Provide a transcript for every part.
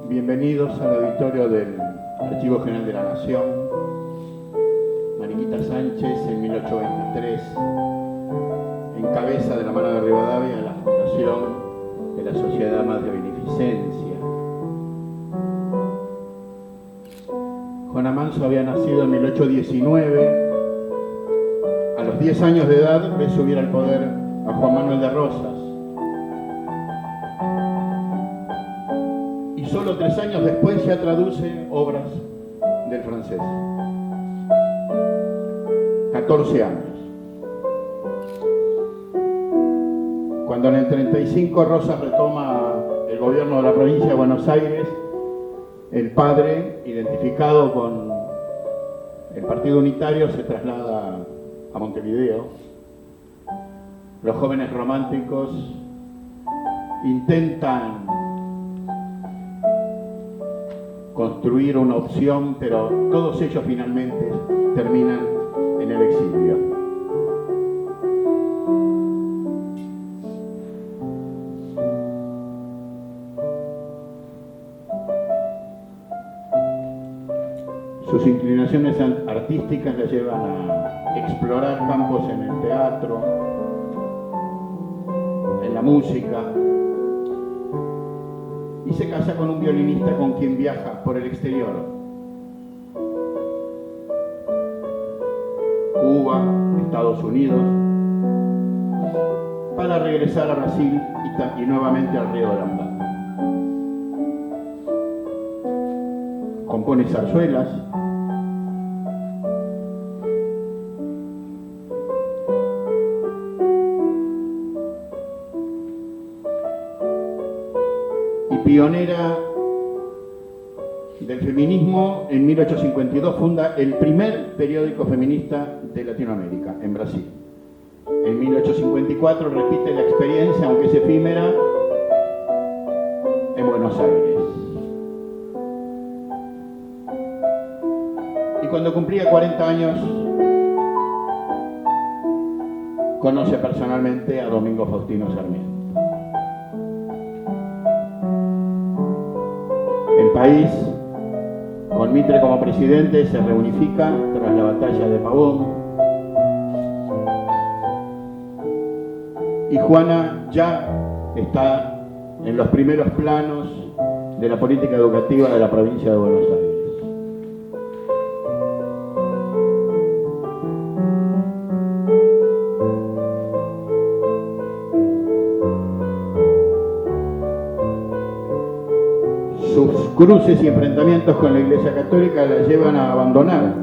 Bienvenidos al auditorio del Archivo General de la Nación. Mariquita Sánchez, en 1823, encabeza de la mano de Rivadavia la fundación de la Sociedad Más de Beneficencia. Juana Manso había nacido en 1819. A los 10 años de edad ve subir al poder a Juan Manuel de Rosas. Y solo 3 años después ya traduce obras del francés. 14 años. Cuando en el 35 Rosas retoma el gobierno de la provincia de Buenos Aires, el padre, identificado con el Partido Unitario, se traslada a Montevideo. Los jóvenes románticos intentan construir una opción, pero todos ellos finalmente terminan en el exilio. Sus inclinaciones artísticas le llevan a explorar campos en el teatro, en la música, y se casa con un violinista con quien viaja por el exterior. Cuba, Estados Unidos, para regresar a Brasil y nuevamente al Río de la Plata. Compone zarzuelas, pionera del feminismo. En 1852 funda el primer periódico feminista de Latinoamérica, en Brasil. En 1854 repite la experiencia, aunque es efímera, en Buenos Aires. Y cuando cumplía 40 años, conoce personalmente a Domingo Faustino Sarmiento. El país, con Mitre como presidente, se reunifica tras la batalla de Pavón. Y Juana ya está en los primeros planos de la política educativa de la provincia de Buenos Aires. Sus cruces y enfrentamientos con la Iglesia Católica la llevan a abandonar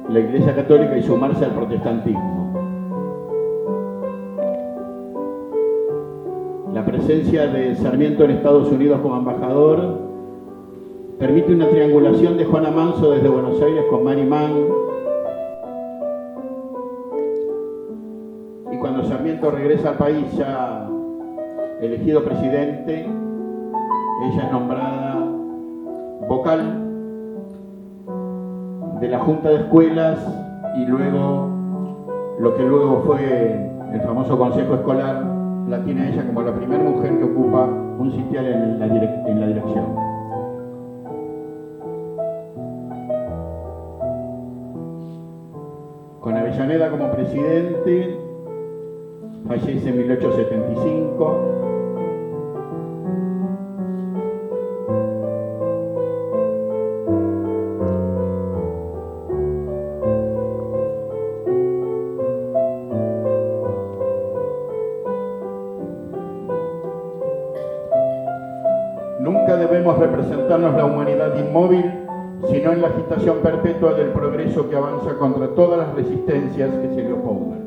la Iglesia Católica y sumarse al protestantismo. La presencia de Sarmiento en Estados Unidos como embajador permite una triangulación de Juana Manso desde Buenos Aires con Mary Mann. Y cuando Sarmiento regresa al país ya elegido presidente, ella es nombrada vocal de la Junta de Escuelas y luego lo que luego fue el famoso Consejo Escolar la tiene ella como la primera mujer que ocupa un sitial en la dirección. Con Avellaneda como presidente, fallece en 1875. Nunca debemos representarnos la humanidad inmóvil, sino en la agitación perpetua del progreso que avanza contra todas las resistencias que se le opongan.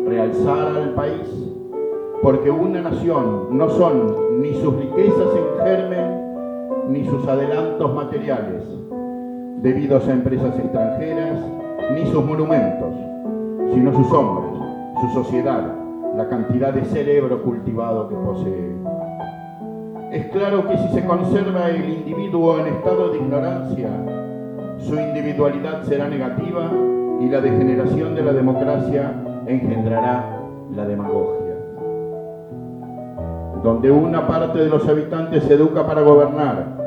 Realzar al país, porque una nación no son ni sus riquezas en germen, ni sus adelantos materiales, debidos a empresas extranjeras, ni sus monumentos, sino sus hombres, su sociedad, la cantidad de cerebro cultivado que posee. Es claro que si se conserva el individuo en estado de ignorancia, su individualidad será negativa y la degeneración de la democracia engendrará la demagogia. donde una parte de los habitantes se educa para gobernar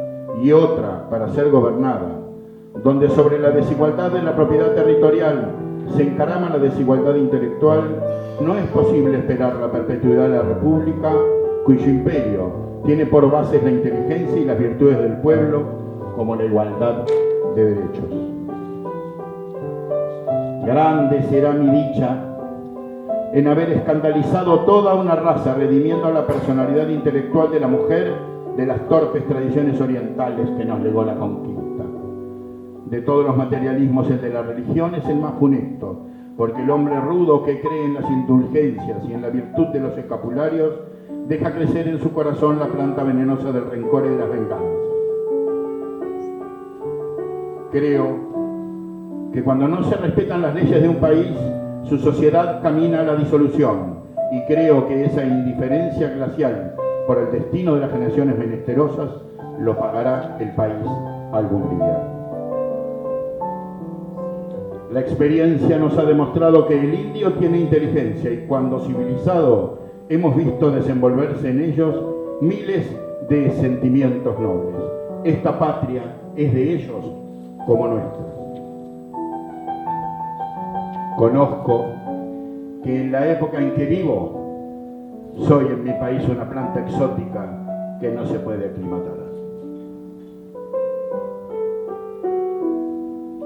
y otra para ser gobernada, donde sobre la desigualdad de la propiedad territorial se encarama la desigualdad intelectual, no es posible esperar la perpetuidad de la República, cuyo imperio tiene por bases la inteligencia y las virtudes del pueblo, como la igualdad de derechos. Grande será mi dicha en haber escandalizado toda una raza, redimiendo la personalidad intelectual de la mujer de las torpes tradiciones orientales que nos legó la conquista. De todos los materialismos, el de la religión es el más funesto, porque el hombre rudo que cree en las indulgencias y en la virtud de los escapularios deja crecer en su corazón la planta venenosa del rencor y de las venganzas. Creo que cuando no se respetan las leyes de un país, su sociedad camina a la disolución, y creo que esa indiferencia glacial por el destino de las generaciones menesterosas lo pagará el país algún día. La experiencia nos ha demostrado que el indio tiene inteligencia y cuando civilizado hemos visto desenvolverse en ellos miles de sentimientos nobles. Esta patria es de ellos como nuestra. Conozco que en la época en que vivo soy en mi país una planta exótica que no se puede aclimatar.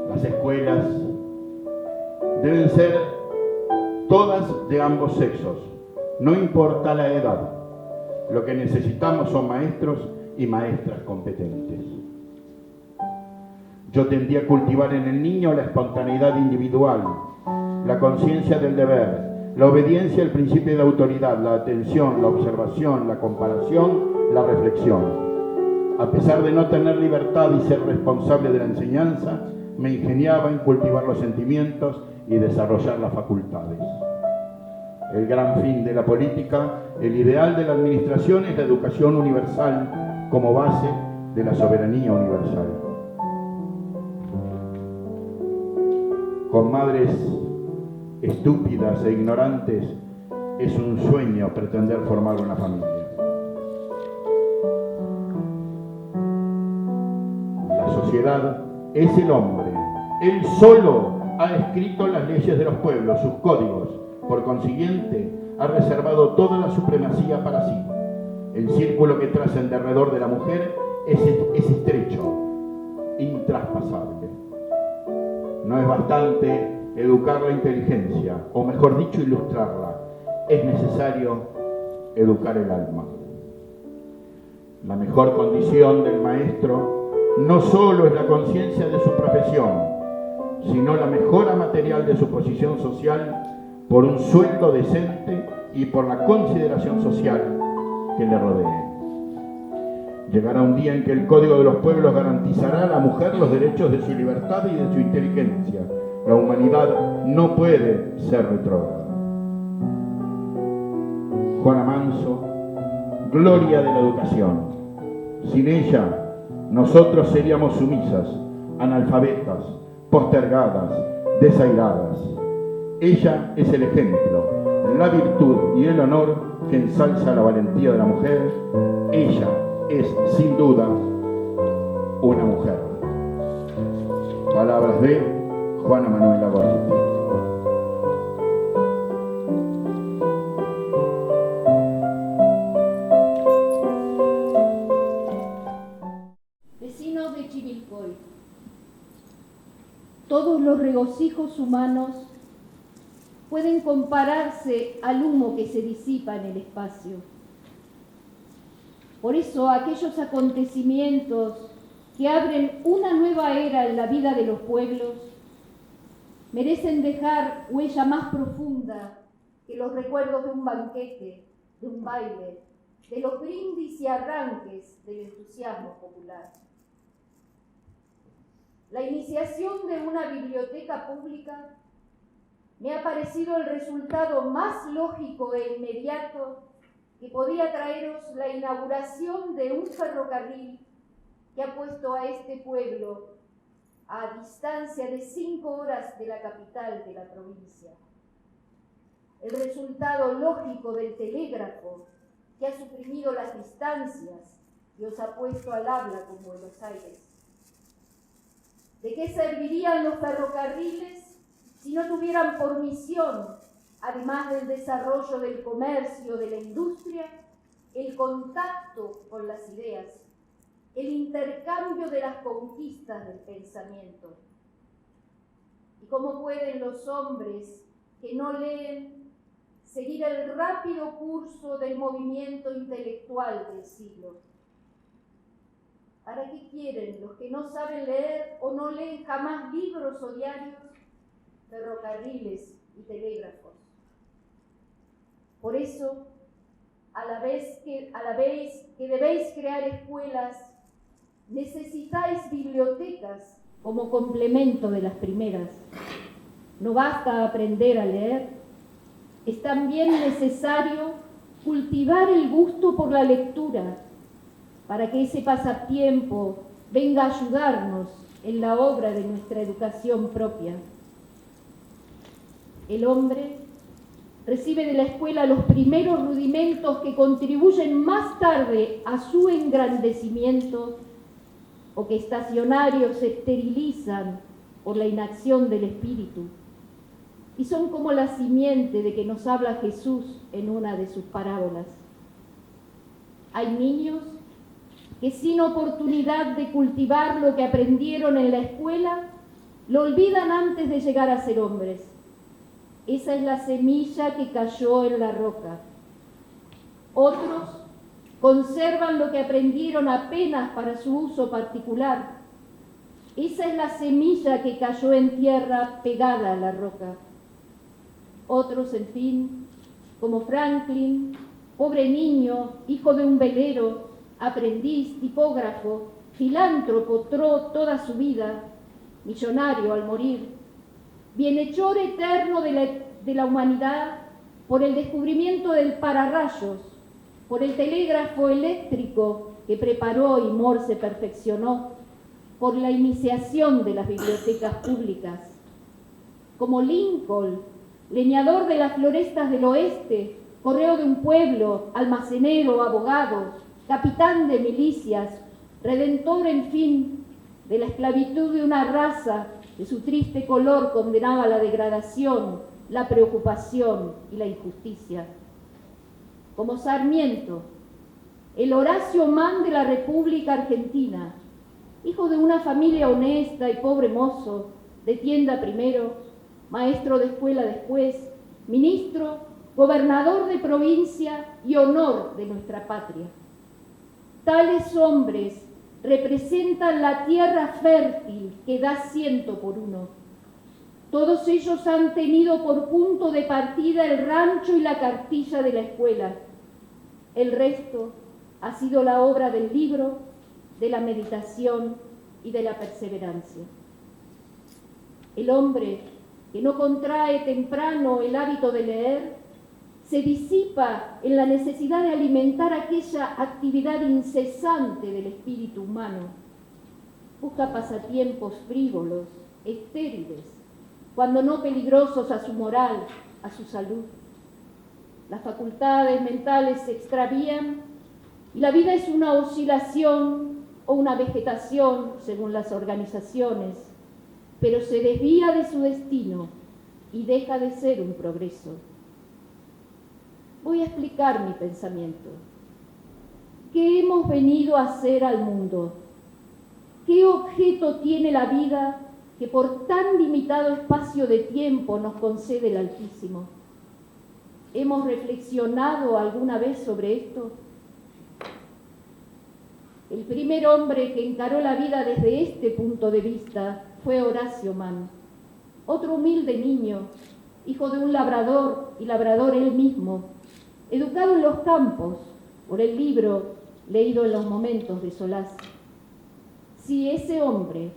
Las escuelas deben ser todas de ambos sexos, no importa la edad. Lo que necesitamos son maestros y maestras competentes. Yo tendí a cultivar en el niño la espontaneidad individual, la conciencia del deber, la obediencia al principio de autoridad, la atención, la observación, la comparación, la reflexión. A pesar de no tener libertad y ser responsable de la enseñanza, me ingeniaba en cultivar los sentimientos y desarrollar las facultades. El gran fin de la política, el ideal de la administración es la educación universal como base de la soberanía universal. Con madres estúpidas e ignorantes es un sueño pretender formar una familia. La sociedad es el hombre. Él solo ha escrito las leyes de los pueblos, sus códigos. Por consiguiente, ha reservado toda la supremacía para sí. El círculo que traza en derredor de la mujer es estrecho, intraspasable. No es bastante educar la inteligencia, o mejor dicho, ilustrarla. Es necesario educar el alma. La mejor condición del maestro no solo es la conciencia de su profesión, sino la mejora material de su posición social por un sueldo decente y por la consideración social que le rodee. Llegará un día en que el Código de los Pueblos garantizará a la mujer los derechos de su libertad y de su inteligencia. La humanidad no puede ser retrógrada. Juana Manso, gloria de la educación. Sin ella, nosotros seríamos sumisas, analfabetas, postergadas, desairadas. Ella es el ejemplo, la virtud y el honor que ensalza la valentía de la mujer. Ella es, sin duda, una mujer. Palabras de Juana Manuela Gorriti. Vecinos de Chivilcoy, todos los regocijos humanos pueden compararse al humo que se disipa en el espacio. Por eso, aquellos acontecimientos que abren una nueva era en la vida de los pueblos merecen dejar huella más profunda que los recuerdos de un banquete, de un baile, de los brindis y arranques del entusiasmo popular. La iniciación de una biblioteca pública me ha parecido el resultado más lógico e inmediato que podía traeros la inauguración de un ferrocarril que ha puesto a este pueblo a distancia de 5 horas de la capital de la provincia. El resultado lógico del telégrafo que ha suprimido las distancias y os ha puesto al habla con Buenos Aires. ¿De qué servirían los ferrocarriles si no tuvieran por misión, además del desarrollo del comercio, de la industria, el contacto con las ideas, el intercambio de las conquistas del pensamiento? ¿Y cómo pueden los hombres que no leen seguir el rápido curso del movimiento intelectual del siglo? ¿Para qué quieren los que no saben leer o no leen jamás libros o diarios, ferrocarriles y telégrafos? Por eso, a la vez que debéis crear escuelas, necesitáis bibliotecas como complemento de las primeras. No basta aprender a leer, es también necesario cultivar el gusto por la lectura para que ese pasatiempo venga a ayudarnos en la obra de nuestra educación propia. El hombre recibe de la escuela los primeros rudimentos que contribuyen más tarde a su engrandecimiento o que estacionarios se esterilizan por la inacción del espíritu. Y son como la simiente de que nos habla Jesús en una de sus parábolas. Hay niños que sin oportunidad de cultivar lo que aprendieron en la escuela, lo olvidan antes de llegar a ser hombres. Esa es la semilla que cayó en la roca. Otros conservan lo que aprendieron apenas para su uso particular. Esa es la semilla que cayó en tierra pegada a la roca. Otros, en fin, como Franklin, pobre niño, hijo de un velero, aprendiz, tipógrafo, filántropo toda su vida, millonario al morir, bienhechor eterno de la humanidad por el descubrimiento del pararrayos, por el telégrafo eléctrico que preparó y Morse perfeccionó, por la iniciación de las bibliotecas públicas, como Lincoln, leñador de las florestas del oeste, correo de un pueblo, almacenero, abogado, capitán de milicias, redentor, en fin, de la esclavitud de una raza que su triste color condenaba a la degradación, la preocupación y la injusticia. Como Sarmiento, el Horacio Mann de la República Argentina, hijo de una familia honesta y pobre mozo, de tienda primero, maestro de escuela después, ministro, gobernador de provincia y honor de nuestra patria. Tales hombres representan la tierra fértil que da 100 por 1. Todos ellos han tenido por punto de partida el rancho y la cartilla de la escuela. El resto ha sido la obra del libro, de la meditación y de la perseverancia. El hombre que no contrae temprano el hábito de leer se disipa en la necesidad de alimentar aquella actividad incesante del espíritu humano. Busca pasatiempos frívolos, estériles, cuando no peligrosos a su moral, a su salud. Las facultades mentales se extravían y la vida es una oscilación o una vegetación, según las organizaciones, pero se desvía de su destino y deja de ser un progreso. Voy a explicar mi pensamiento. ¿Qué hemos venido a hacer al mundo? ¿Qué objeto tiene la vida que por tan limitado espacio de tiempo nos concede el Altísimo? ¿Hemos reflexionado alguna vez sobre esto? El primer hombre que encaró la vida desde este punto de vista fue Horacio Mann, otro humilde niño, hijo de un labrador y labrador él mismo, educado en los campos por el libro leído en los momentos de solaz. Si ese hombre,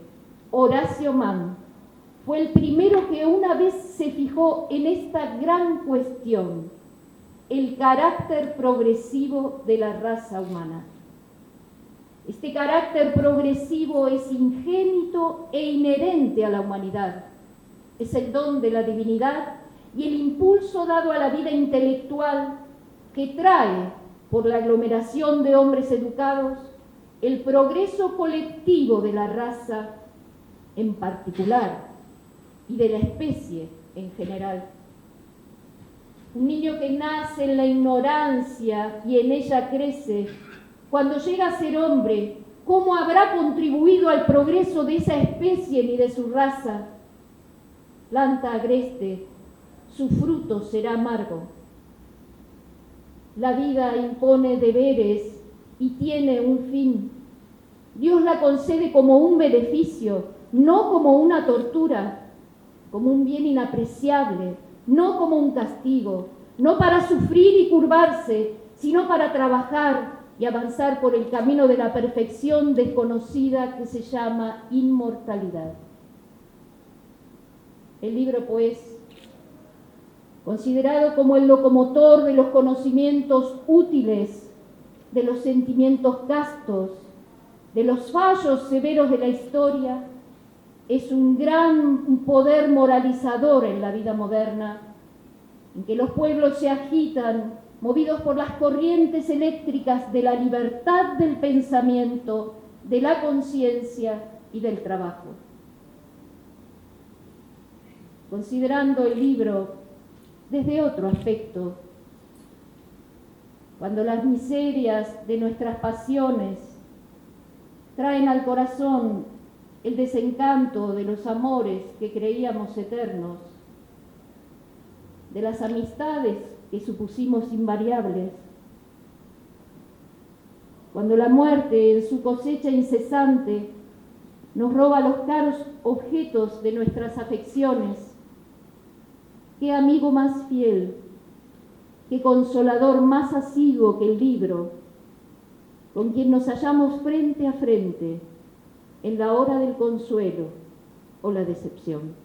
Horacio Mann, fue el primero que una vez se fijó en esta gran cuestión, el carácter progresivo de la raza humana. Este carácter progresivo es ingénito e inherente a la humanidad. Es el don de la divinidad y el impulso dado a la vida intelectual que trae por la aglomeración de hombres educados, el progreso colectivo de la raza en particular y de la especie en general. Un niño que nace en la ignorancia y en ella crece, cuando llega a ser hombre, ¿cómo habrá contribuido al progreso de esa especie ni de su raza? Planta agreste, su fruto será amargo. La vida impone deberes y tiene un fin. Dios la concede como un beneficio, no como una tortura, como un bien inapreciable, no como un castigo, no para sufrir y curvarse, sino para trabajar y avanzar por el camino de la perfección desconocida que se llama inmortalidad. El libro, pues, considerado como el locomotor de los conocimientos útiles, de los sentimientos castos, de los fallos severos de la historia, es un gran poder moralizador en la vida moderna, en que los pueblos se agitan, movidos por las corrientes eléctricas de la libertad del pensamiento, de la conciencia y del trabajo. Considerando el libro desde otro aspecto, cuando las miserias de nuestras pasiones traen al corazón el desencanto de los amores que creíamos eternos, de las amistades que supusimos invariables, cuando la muerte en su cosecha incesante nos roba los caros objetos de nuestras afecciones, qué amigo más fiel, qué consolador más asiduo que el libro, con quien nos hallamos frente a frente en la hora del consuelo o la decepción.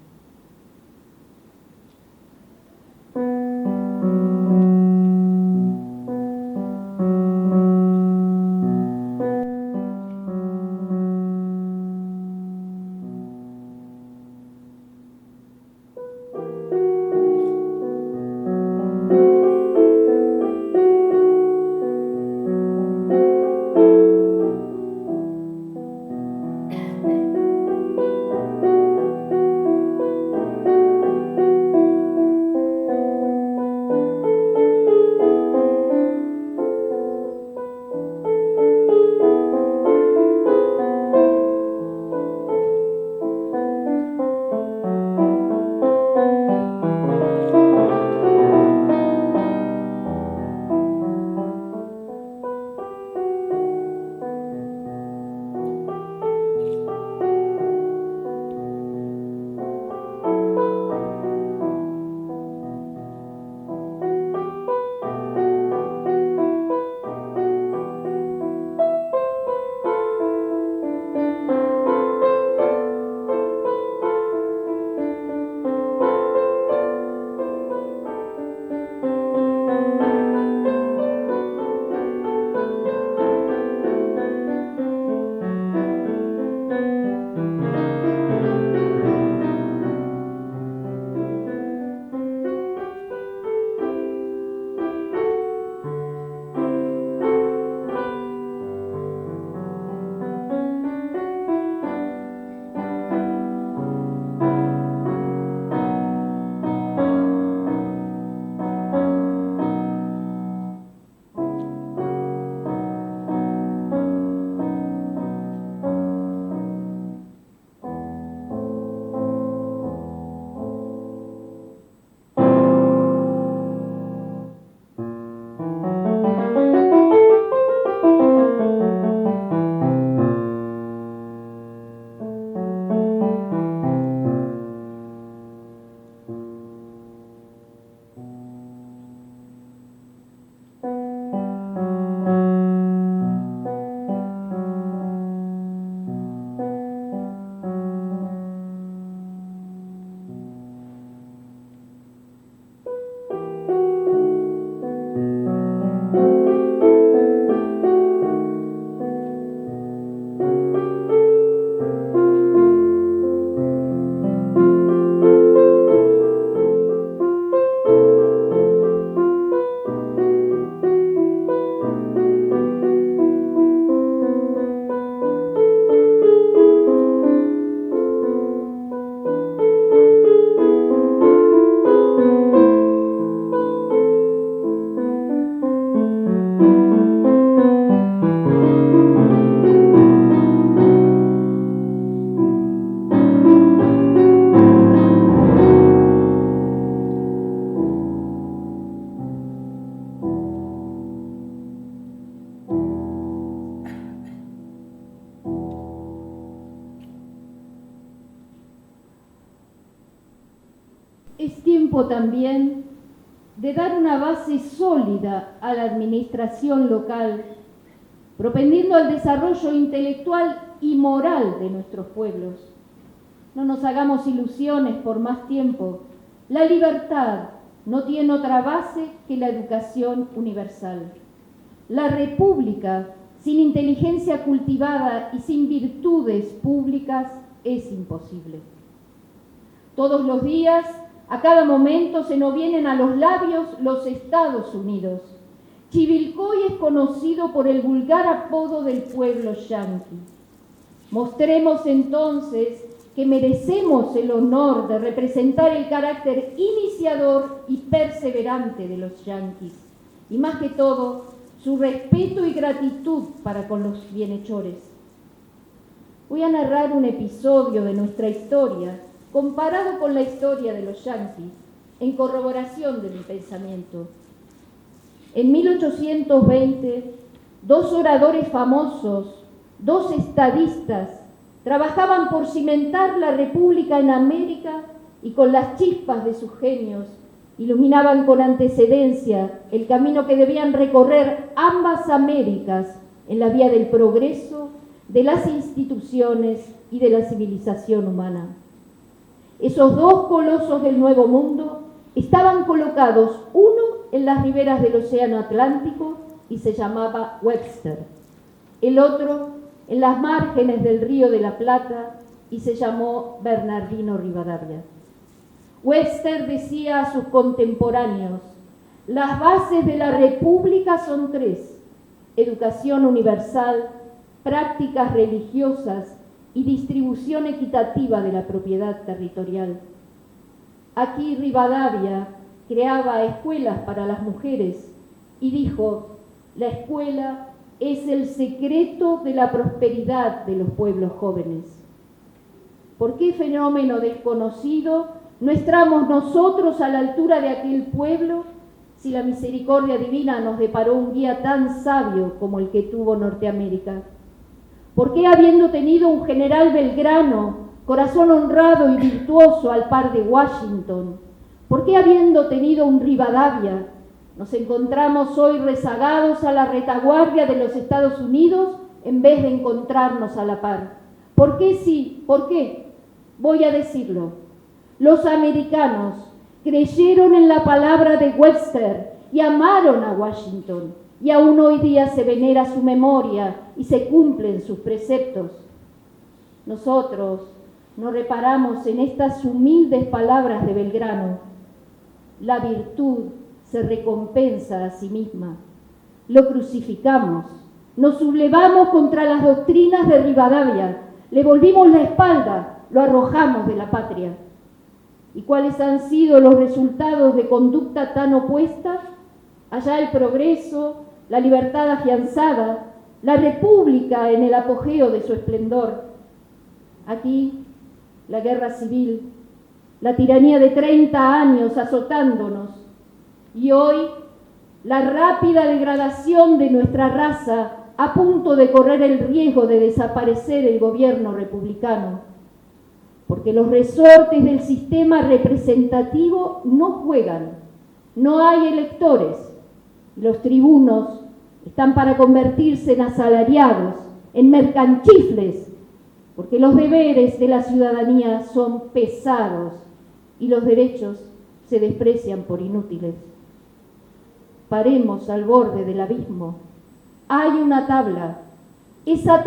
tiempo también de dar una base sólida a la administración local, propendiendo al desarrollo intelectual y moral de nuestros pueblos. No nos hagamos ilusiones por más tiempo. La libertad no tiene otra base que la educación universal. La república, sin inteligencia cultivada y sin virtudes públicas, es imposible. Todos los días, a cada momento, se nos vienen a los labios los Estados Unidos. Chivilcoy es conocido por el vulgar apodo del pueblo yanqui. Mostremos entonces que merecemos el honor de representar el carácter iniciador y perseverante de los yanquis, y más que todo, su respeto y gratitud para con los bienhechores. Voy a narrar un episodio de nuestra historia, comparado con la historia de los yanquis, en corroboración de mi pensamiento. En 1820, dos oradores famosos, dos estadistas, trabajaban por cimentar la República en América y con las chispas de sus genios iluminaban con antecedencia el camino que debían recorrer ambas Américas en la vía del progreso, de las instituciones y de la civilización humana. Esos dos colosos del Nuevo Mundo estaban colocados, uno en las riberas del Océano Atlántico y se llamaba Webster, el otro en las márgenes del Río de la Plata y se llamó Bernardino Rivadavia. Webster decía a sus contemporáneos: las bases de la República son tres: educación universal, prácticas religiosas y distribución equitativa de la propiedad territorial. Aquí Rivadavia creaba escuelas para las mujeres y dijo: la escuela es el secreto de la prosperidad de los pueblos jóvenes. ¿Por qué fenómeno desconocido no estamos nosotros a la altura de aquel pueblo si la misericordia divina nos deparó un guía tan sabio como el que tuvo Norteamérica? ¿Por qué, habiendo tenido un general Belgrano, corazón honrado y virtuoso al par de Washington, por qué, habiendo tenido un Rivadavia, nos encontramos hoy rezagados a la retaguardia de los Estados Unidos en vez de encontrarnos a la par? ¿Por qué sí? ¿Por qué? Voy a decirlo. Los americanos creyeron en la palabra de Webster y amaron a Washington, y aún hoy día se venera su memoria y se cumplen sus preceptos. Nosotros no reparamos en estas humildes palabras de Belgrano. La virtud se recompensa a sí misma. Lo crucificamos, nos sublevamos contra las doctrinas de Rivadavia, le volvimos la espalda, lo arrojamos de la patria. ¿Y cuáles han sido los resultados de conducta tan opuesta? Allá el progreso, la libertad afianzada, la república en el apogeo de su esplendor. Aquí, la guerra civil, la tiranía de 30 años azotándonos, y hoy la rápida degradación de nuestra raza a punto de correr el riesgo de desaparecer el gobierno republicano, porque los resortes del sistema representativo no juegan, no hay electores, y los tribunos están para convertirse en asalariados, en mercanchifles, porque los deberes de la ciudadanía son pesados y los derechos se desprecian por inútiles. Paremos al borde del abismo. Hay una tabla, esa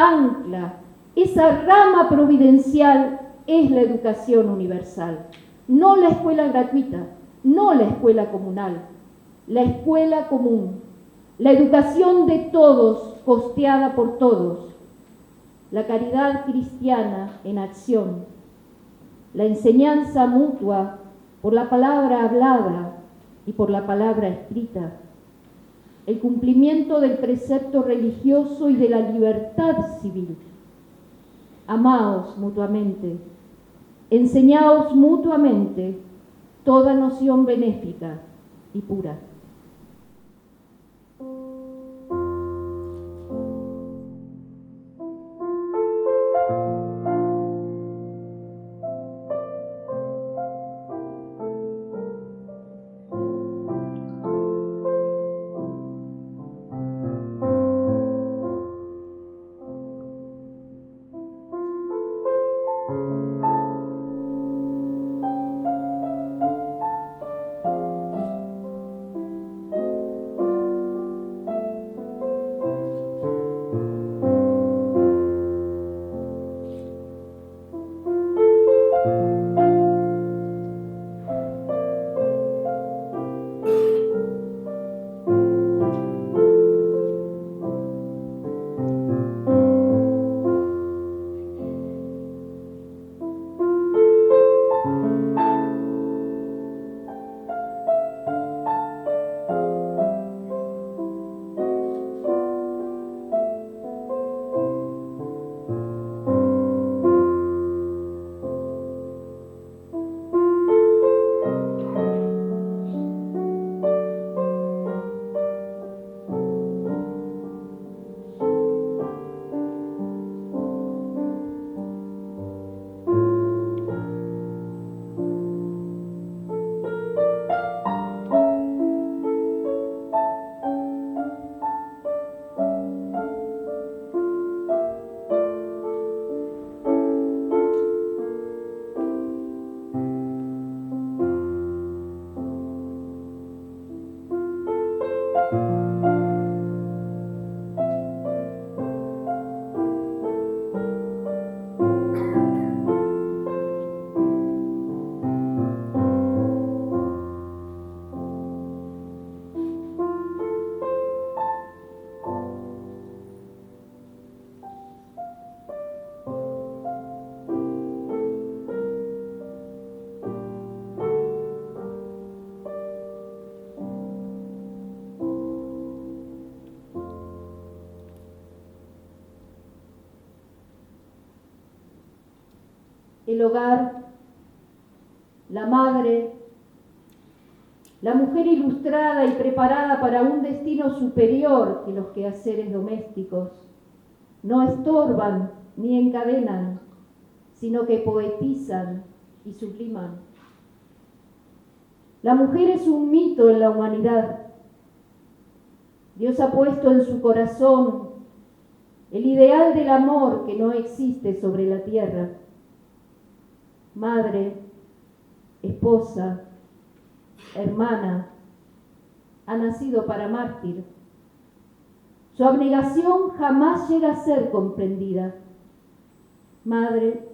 ancla, esa rama providencial es la educación universal, no la escuela gratuita, no la escuela comunal, la escuela común, la educación de todos, costeada por todos, la caridad cristiana en acción, la enseñanza mutua por la palabra hablada y por la palabra escrita, el cumplimiento del precepto religioso y de la libertad civil. Amaos mutuamente, enseñaos mutuamente toda noción benéfica y pura. el hogar, la madre, la mujer ilustrada y preparada para un destino superior que los quehaceres domésticos, no estorban ni encadenan, sino que poetizan y subliman. La mujer es un mito en la humanidad. Dios ha puesto en su corazón el ideal del amor que no existe sobre la tierra. Madre, esposa, hermana, ha nacido para mártir. Su abnegación jamás llega a ser comprendida. Madre,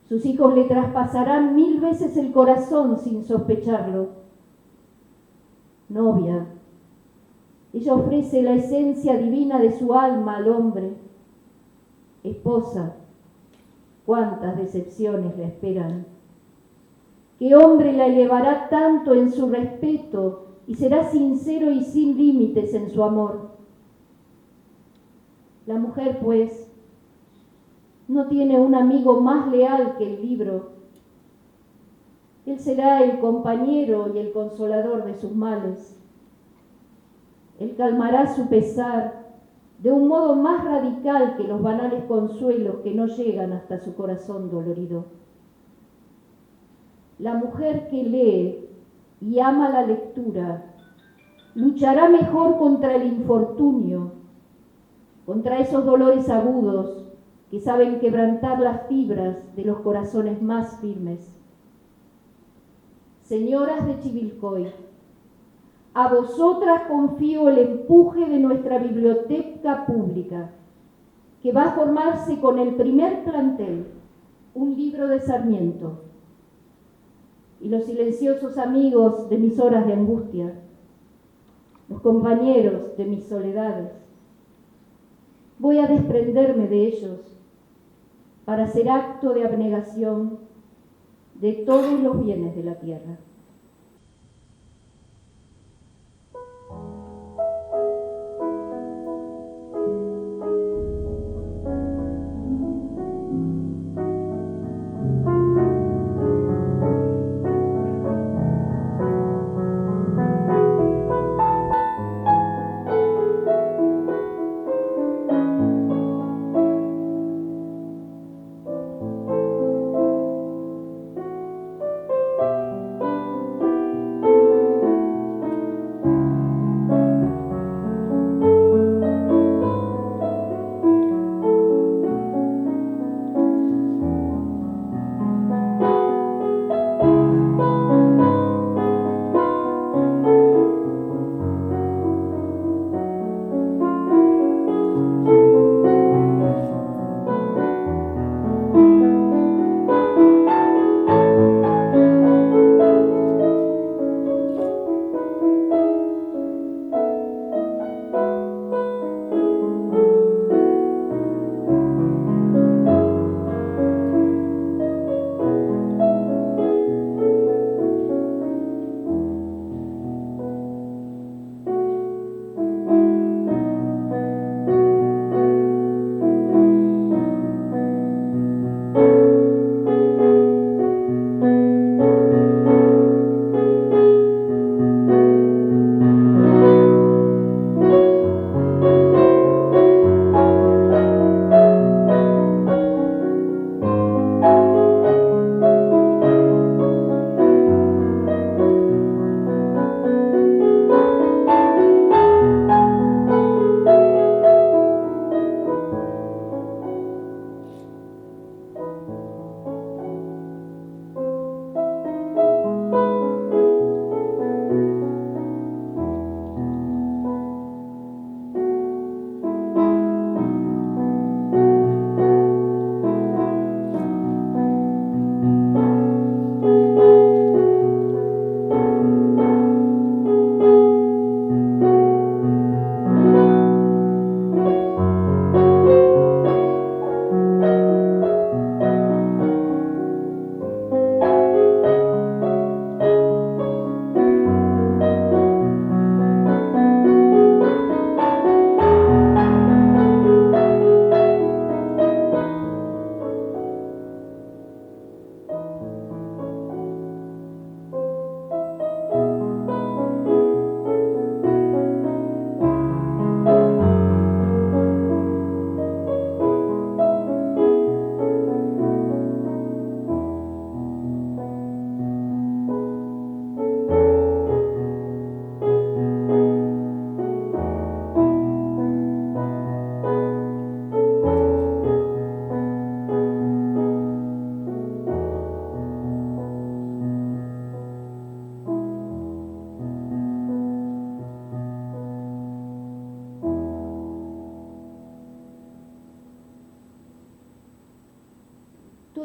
sus hijos le traspasarán 1000 veces el corazón sin sospecharlo. Novia, ella ofrece la esencia divina de su alma al hombre. Esposa, cuántas decepciones la esperan. ¿Qué hombre la elevará tanto en su respeto y será sincero y sin límites en su amor? La mujer, pues, no tiene un amigo más leal que el libro. Él será el compañero y el consolador de sus males. Él calmará su pesar de un modo más radical que los banales consuelos que no llegan hasta su corazón dolorido. La mujer que lee y ama la lectura luchará mejor contra el infortunio, contra esos dolores agudos que saben quebrantar las fibras de los corazones más firmes. Señoras de Chivilcoy, a vosotras confío el empuje de nuestra biblioteca pública, que va a formarse con el primer plantel, un libro de Sarmiento, y los silenciosos amigos de mis horas de angustia, los compañeros de mis soledades. Voy a desprenderme de ellos para hacer acto de abnegación de todos los bienes de la tierra.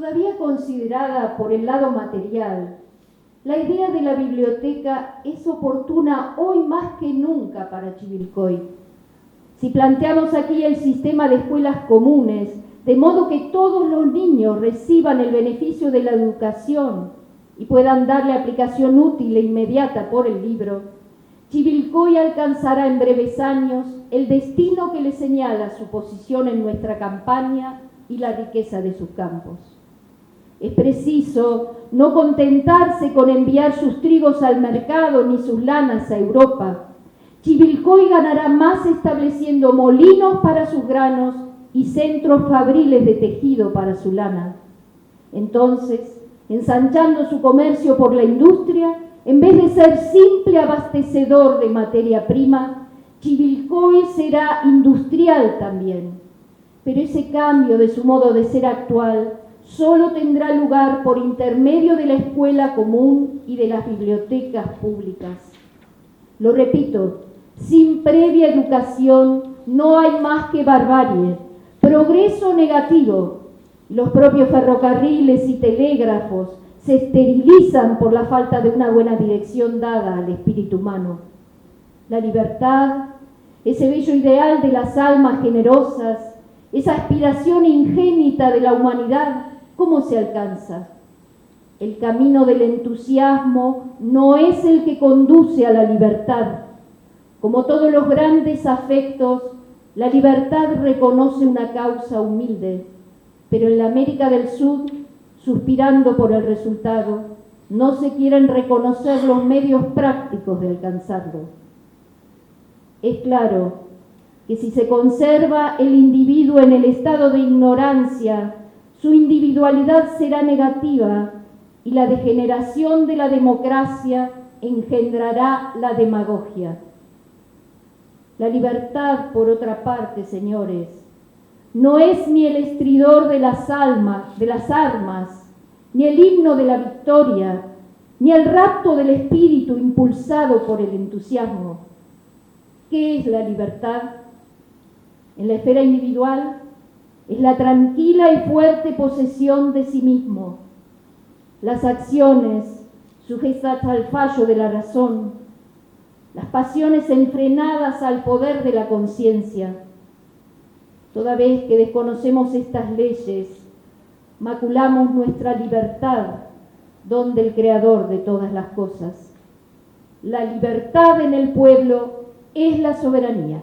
Todavía considerada por el lado material, la idea de la biblioteca es oportuna hoy más que nunca para Chivilcoy. Si planteamos aquí el sistema de escuelas comunes, de modo que todos los niños reciban el beneficio de la educación y puedan darle aplicación útil e inmediata por el libro, Chivilcoy alcanzará en breves años el destino que le señala su posición en nuestra campaña y la riqueza de sus campos. Es preciso no contentarse con enviar sus trigos al mercado ni sus lanas a Europa. Chivilcoy ganará más estableciendo molinos para sus granos y centros fabriles de tejido para su lana. Entonces, ensanchando su comercio por la industria, en vez de ser simple abastecedor de materia prima, Chivilcoy será industrial también. Pero ese cambio de su modo de ser actual solo tendrá lugar por intermedio de la escuela común y de las bibliotecas públicas. Lo repito, sin previa educación no hay más que barbarie, progreso negativo. Los propios ferrocarriles y telégrafos se esterilizan por la falta de una buena dirección dada al espíritu humano. La libertad, ese bello ideal de las almas generosas, esa aspiración ingénita de la humanidad, ¿cómo se alcanza? El camino del entusiasmo no es el que conduce a la libertad. Como todos los grandes afectos, la libertad reconoce una causa humilde, pero en la América del Sur, suspirando por el resultado, no se quieren reconocer los medios prácticos de alcanzarlo. Es claro que si se conserva el individuo en el estado de ignorancia, su individualidad será negativa y la degeneración de la democracia engendrará la demagogia. La libertad, por otra parte, señores, no es ni el estridor de las armas, ni el himno de la victoria, ni el rapto del espíritu impulsado por el entusiasmo. ¿Qué es la libertad? En la esfera individual es la tranquila y fuerte posesión de sí mismo. Las acciones sujetas al fallo de la razón, las pasiones enfrenadas al poder de la conciencia. Toda vez que desconocemos estas leyes, maculamos nuestra libertad, don del Creador de todas las cosas. La libertad en el pueblo es la soberanía.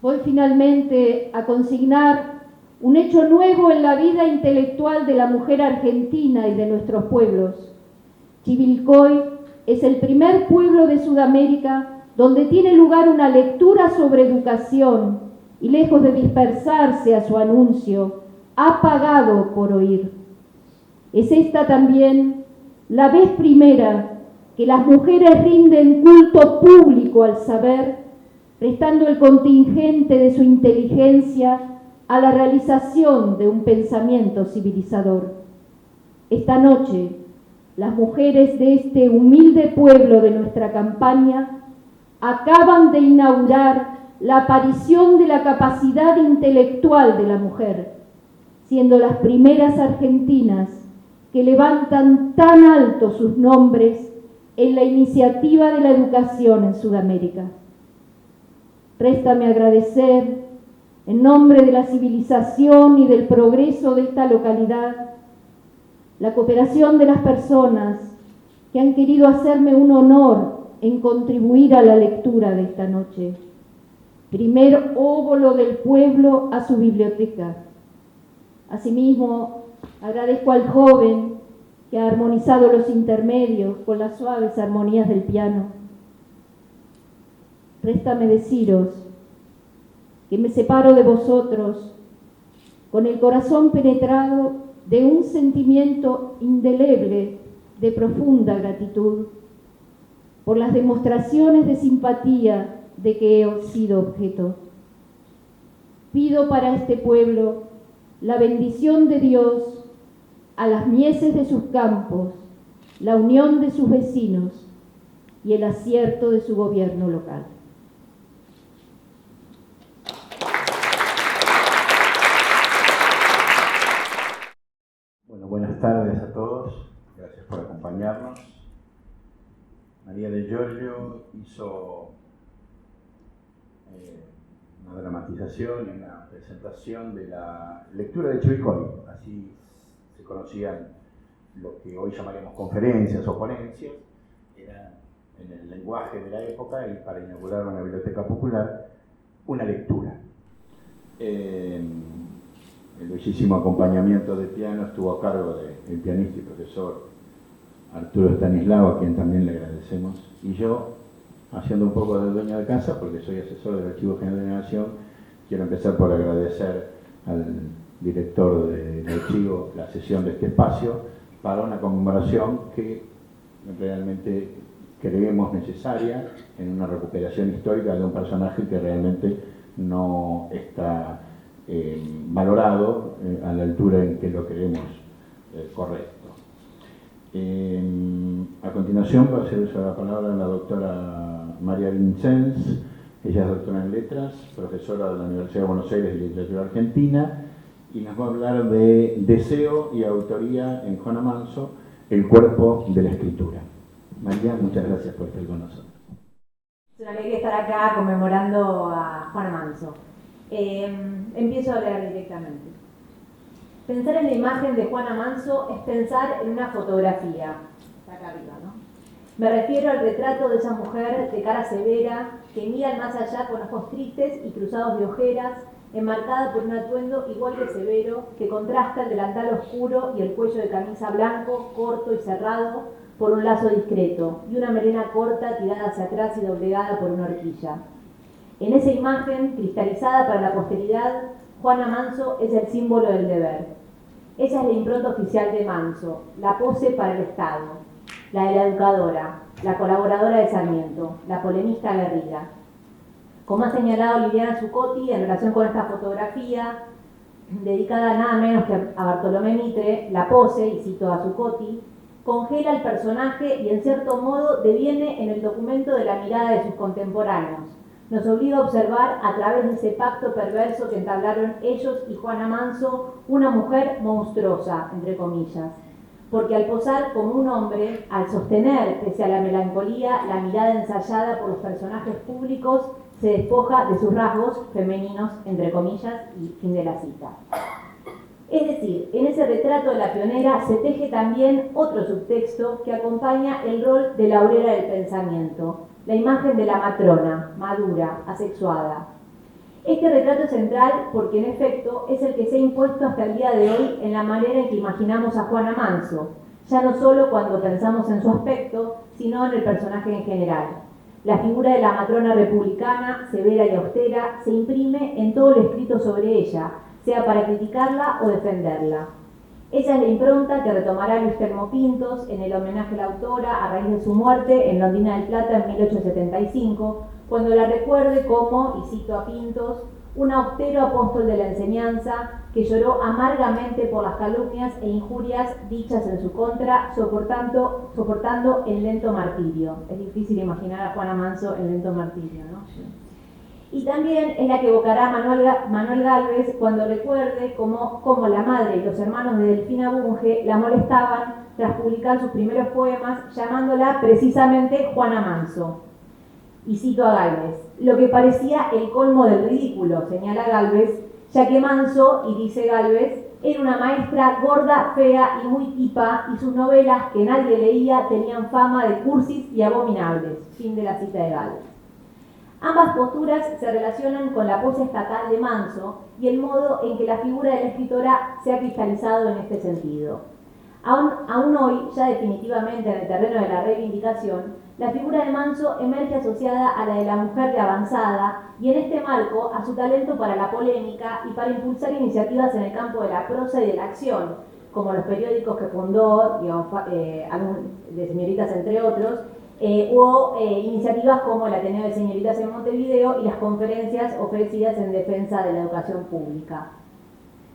Voy finalmente a consignar un hecho nuevo en la vida intelectual de la mujer argentina y de nuestros pueblos. Chivilcoy es el primer pueblo de Sudamérica donde tiene lugar una lectura sobre educación y, lejos de dispersarse a su anuncio, ha pagado por oír. Es esta también la vez primera que las mujeres rinden culto público al saber, prestando el contingente de su inteligencia a la realización de un pensamiento civilizador. Esta noche, las mujeres de este humilde pueblo de nuestra campaña acaban de inaugurar la aparición de la capacidad intelectual de la mujer, siendo las primeras argentinas que levantan tan alto sus nombres en la iniciativa de la educación en Sudamérica. Réstame agradecer, en nombre de la civilización y del progreso de esta localidad, la cooperación de las personas que han querido hacerme un honor en contribuir a la lectura de esta noche. Primer óvulo del pueblo a su biblioteca. Asimismo, agradezco al joven que ha armonizado los intermedios con las suaves armonías del piano. Réstame deciros que me separo de vosotros con el corazón penetrado de un sentimiento indeleble de profunda gratitud por las demostraciones de simpatía de que he sido objeto. Pido para este pueblo la bendición de Dios a las mieses de sus campos, la unión de sus vecinos y el acierto de su gobierno local. Bueno, buenas tardes a todos. Gracias por acompañarnos. María de Giorgio hizo una dramatización y una presentación de la lectura de Chivilcoy. Así se conocían lo que hoy llamaríamos conferencias o ponencias. Era en el lenguaje de la época y para inaugurar una biblioteca popular, una lectura. El bellísimo acompañamiento de piano estuvo a cargo del pianista y profesor Arturo Stanislao, a quien también le agradecemos, y yo, haciendo un poco de dueño de casa, porque soy asesor del Archivo General de la Nación, quiero empezar por agradecer al director del archivo la cesión de este espacio para una conmemoración que realmente creemos necesaria en una recuperación histórica de un personaje que realmente no está valorado a la altura en que lo creemos correcto. A continuación va a hacer uso de la palabra la doctora María Vincenz. Ella es doctora en Letras, profesora de la Universidad de Buenos Aires de Literatura Argentina, y nos va a hablar de deseo y autoría en Juana Manso, el cuerpo de la escritura. María, muchas gracias por estar con nosotros. Es una alegría estar acá conmemorando a Juana Manso. Empiezo a leer directamente. Pensar en la imagen de Juana Manso es pensar en una fotografía. Está acá arriba, ¿no? Me refiero al retrato de esa mujer de cara severa que mira al más allá con ojos tristes y cruzados de ojeras, enmarcada por un atuendo igual de severo que contrasta el delantal oscuro y el cuello de camisa blanco, corto y cerrado por un lazo discreto, y una melena corta tirada hacia atrás y doblegada por una horquilla. En esa imagen, cristalizada para la posteridad, Juana Manso es el símbolo del deber. Ella es la impronta oficial de Manso, la pose para el Estado, la de la educadora, la colaboradora de Sarmiento, la polemista aguerrida. Como ha señalado Liliana Zuccotti en relación con esta fotografía, dedicada nada menos que a Bartolomé Mitre, la pose, y cito a Zuccotti, congela el personaje y en cierto modo deviene en el documento de la mirada de sus contemporáneos. Nos obliga a observar a través de ese pacto perverso que entablaron ellos y Juana Manso una mujer monstruosa, entre comillas, porque al posar como un hombre, al sostener, pese a la melancolía, la mirada ensayada por los personajes públicos, se despoja de sus rasgos femeninos, entre comillas, y fin de la cita. Es decir, en ese retrato de la pionera se teje también otro subtexto que acompaña el rol de la obrera del pensamiento, la imagen de la matrona, madura, asexuada. Este retrato es central porque en efecto es el que se ha impuesto hasta el día de hoy en la manera en que imaginamos a Juana Manso, ya no solo cuando pensamos en su aspecto, sino en el personaje en general. La figura de la matrona republicana, severa y austera, se imprime en todo lo escrito sobre ella, sea para criticarla o defenderla. Ella es la impronta que retomará Luis Telmo Pintos en el homenaje a la autora a raíz de su muerte en Londrina del Plata en 1875, cuando la recuerde como, y cito a Pintos, un austero apóstol de la enseñanza que lloró amargamente por las calumnias e injurias dichas en su contra, soportando el lento martirio. Es difícil imaginar a Juana Manso en lento martirio, ¿no? Y también es la que evocará Manuel Gálvez cuando recuerde cómo la madre y los hermanos de Delfina Bunge la molestaban tras publicar sus primeros poemas, llamándola precisamente Juana Manso. Y cito a Gálvez: lo que parecía el colmo del ridículo, señala Gálvez, ya que Manso, y dice Gálvez, era una maestra gorda, fea y muy tipa, y sus novelas, que nadie leía, tenían fama de cursis y abominables. Fin de la cita de Gálvez. Ambas posturas se relacionan con la pose estatal de Manso y el modo en que la figura de la escritora se ha cristalizado en este sentido. Aún hoy, ya definitivamente en el terreno de la reivindicación, la figura de Manso emerge asociada a la de la mujer de avanzada y en este marco a su talento para la polémica y para impulsar iniciativas en el campo de la prosa y de la acción, como los periódicos que fundó, de Señoritas entre otros, o iniciativas como el Ateneo de Señoritas en Montevideo y las conferencias ofrecidas en defensa de la educación pública.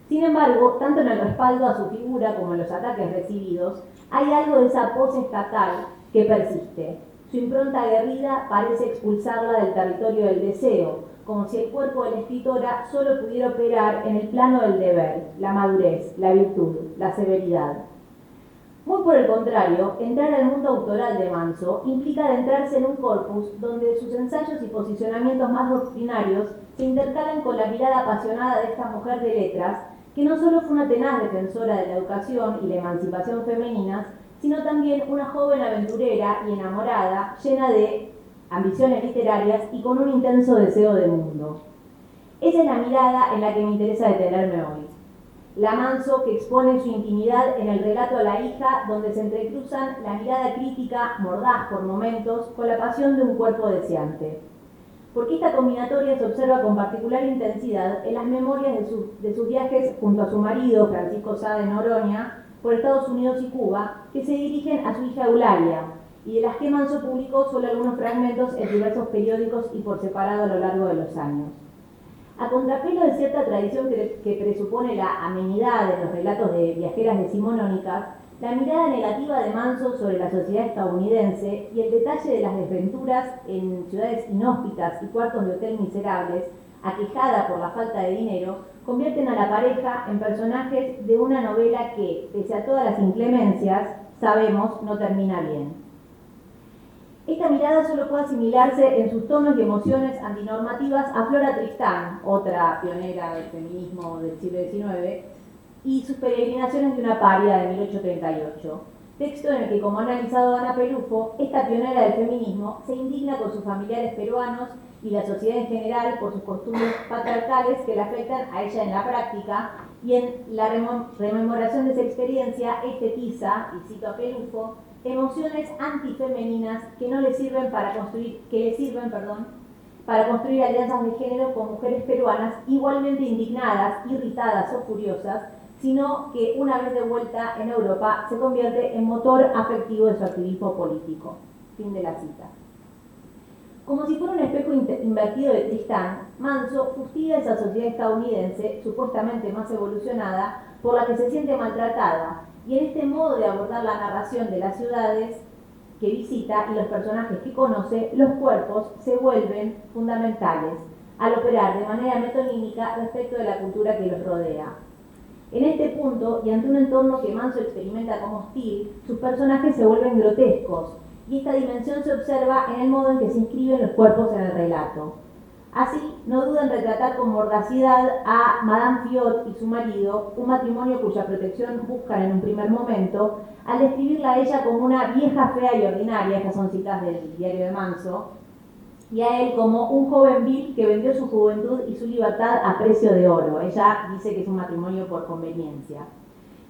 Sin embargo, tanto en el respaldo a su figura como en los ataques recibidos, hay algo de esa pose estatal que persiste. Su impronta aguerrida parece expulsarla del territorio del deseo, como si el cuerpo de la escritora solo pudiera operar en el plano del deber, la madurez, la virtud, la severidad. Muy por el contrario, entrar al mundo autoral de Manso implica adentrarse en un corpus donde sus ensayos y posicionamientos más doctrinarios se intercalan con la mirada apasionada de esta mujer de letras, que no solo fue una tenaz defensora de la educación y la emancipación femeninas, sino también una joven aventurera y enamorada, llena de ambiciones literarias y con un intenso deseo de mundo. Esa es la mirada en la que me interesa detenerme hoy. La Manso que expone su intimidad en el relato a la hija, donde se entrecruzan la mirada crítica, mordaz por momentos, con la pasión de un cuerpo deseante. Porque esta combinatoria se observa con particular intensidad en las memorias de sus viajes junto a su marido, Francisco Sá de Noroña, por Estados Unidos y Cuba, que se dirigen a su hija Eulalia, y de las que Manso publicó solo algunos fragmentos en diversos periódicos y por separado a lo largo de los años. A contrapelo de cierta tradición que presupone la amenidad de los relatos de viajeras decimonónicas, la mirada negativa de Manso sobre la sociedad estadounidense y el detalle de las desventuras en ciudades inhóspitas y cuartos de hotel miserables, aquejada por la falta de dinero, convierten a la pareja en personajes de una novela que, pese a todas las inclemencias, sabemos no termina bien. Esta mirada solo puede asimilarse en sus tonos y emociones antinormativas a Flora Tristán, otra pionera del feminismo del siglo XIX, y sus peregrinaciones de una paria de 1838. Texto en el que, como ha analizado Ana Pelufo, esta pionera del feminismo se indigna con sus familiares peruanos y la sociedad en general por sus costumbres patriarcales que la afectan a ella en la práctica, y en la rememoración de esa experiencia estetiza, y cito a Pelufo, emociones antifemeninas que le sirven para construir alianzas de género con mujeres peruanas igualmente indignadas, irritadas o furiosas, sino que una vez de vuelta en Europa se convierte en motor afectivo de su activismo político. Fin de la cita. Como si fuera un espejo invertido de Tristán, Manso fustiga esa sociedad estadounidense, supuestamente más evolucionada, por la que se siente maltratada, y en este modo de abordar la narración de las ciudades que visita y los personajes que conoce, los cuerpos se vuelven fundamentales al operar de manera metonímica respecto de la cultura que los rodea. En este punto, y ante un entorno que Manso experimenta como hostil, sus personajes se vuelven grotescos, y esta dimensión se observa en el modo en que se inscriben los cuerpos en el relato. Así, no duda en retratar con mordacidad a Madame Fiot y su marido, un matrimonio cuya protección buscan en un primer momento, al describirla a ella como una vieja fea y ordinaria, estas son citas del diario de Manso, y a él como un joven vil que vendió su juventud y su libertad a precio de oro. Ella dice que es un matrimonio por conveniencia,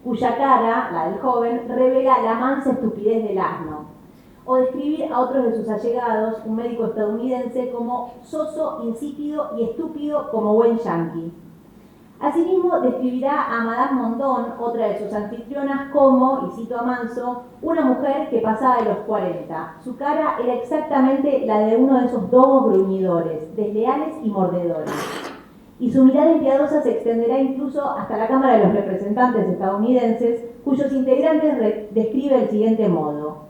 cuya cara, la del joven, revela la mansa estupidez del asno. O describir a otros de sus allegados, un médico estadounidense, como soso, insípido y estúpido como buen yanqui. Asimismo, describirá a Madame Mondón, otra de sus anfitrionas, como, y cito a Manso, una mujer que pasaba de los 40. Su cara era exactamente la de uno de esos dobos gruñidores, desleales y mordedores. Y su mirada impiadosa se extenderá incluso hasta la Cámara de los Representantes estadounidenses, cuyos integrantes describe del siguiente modo.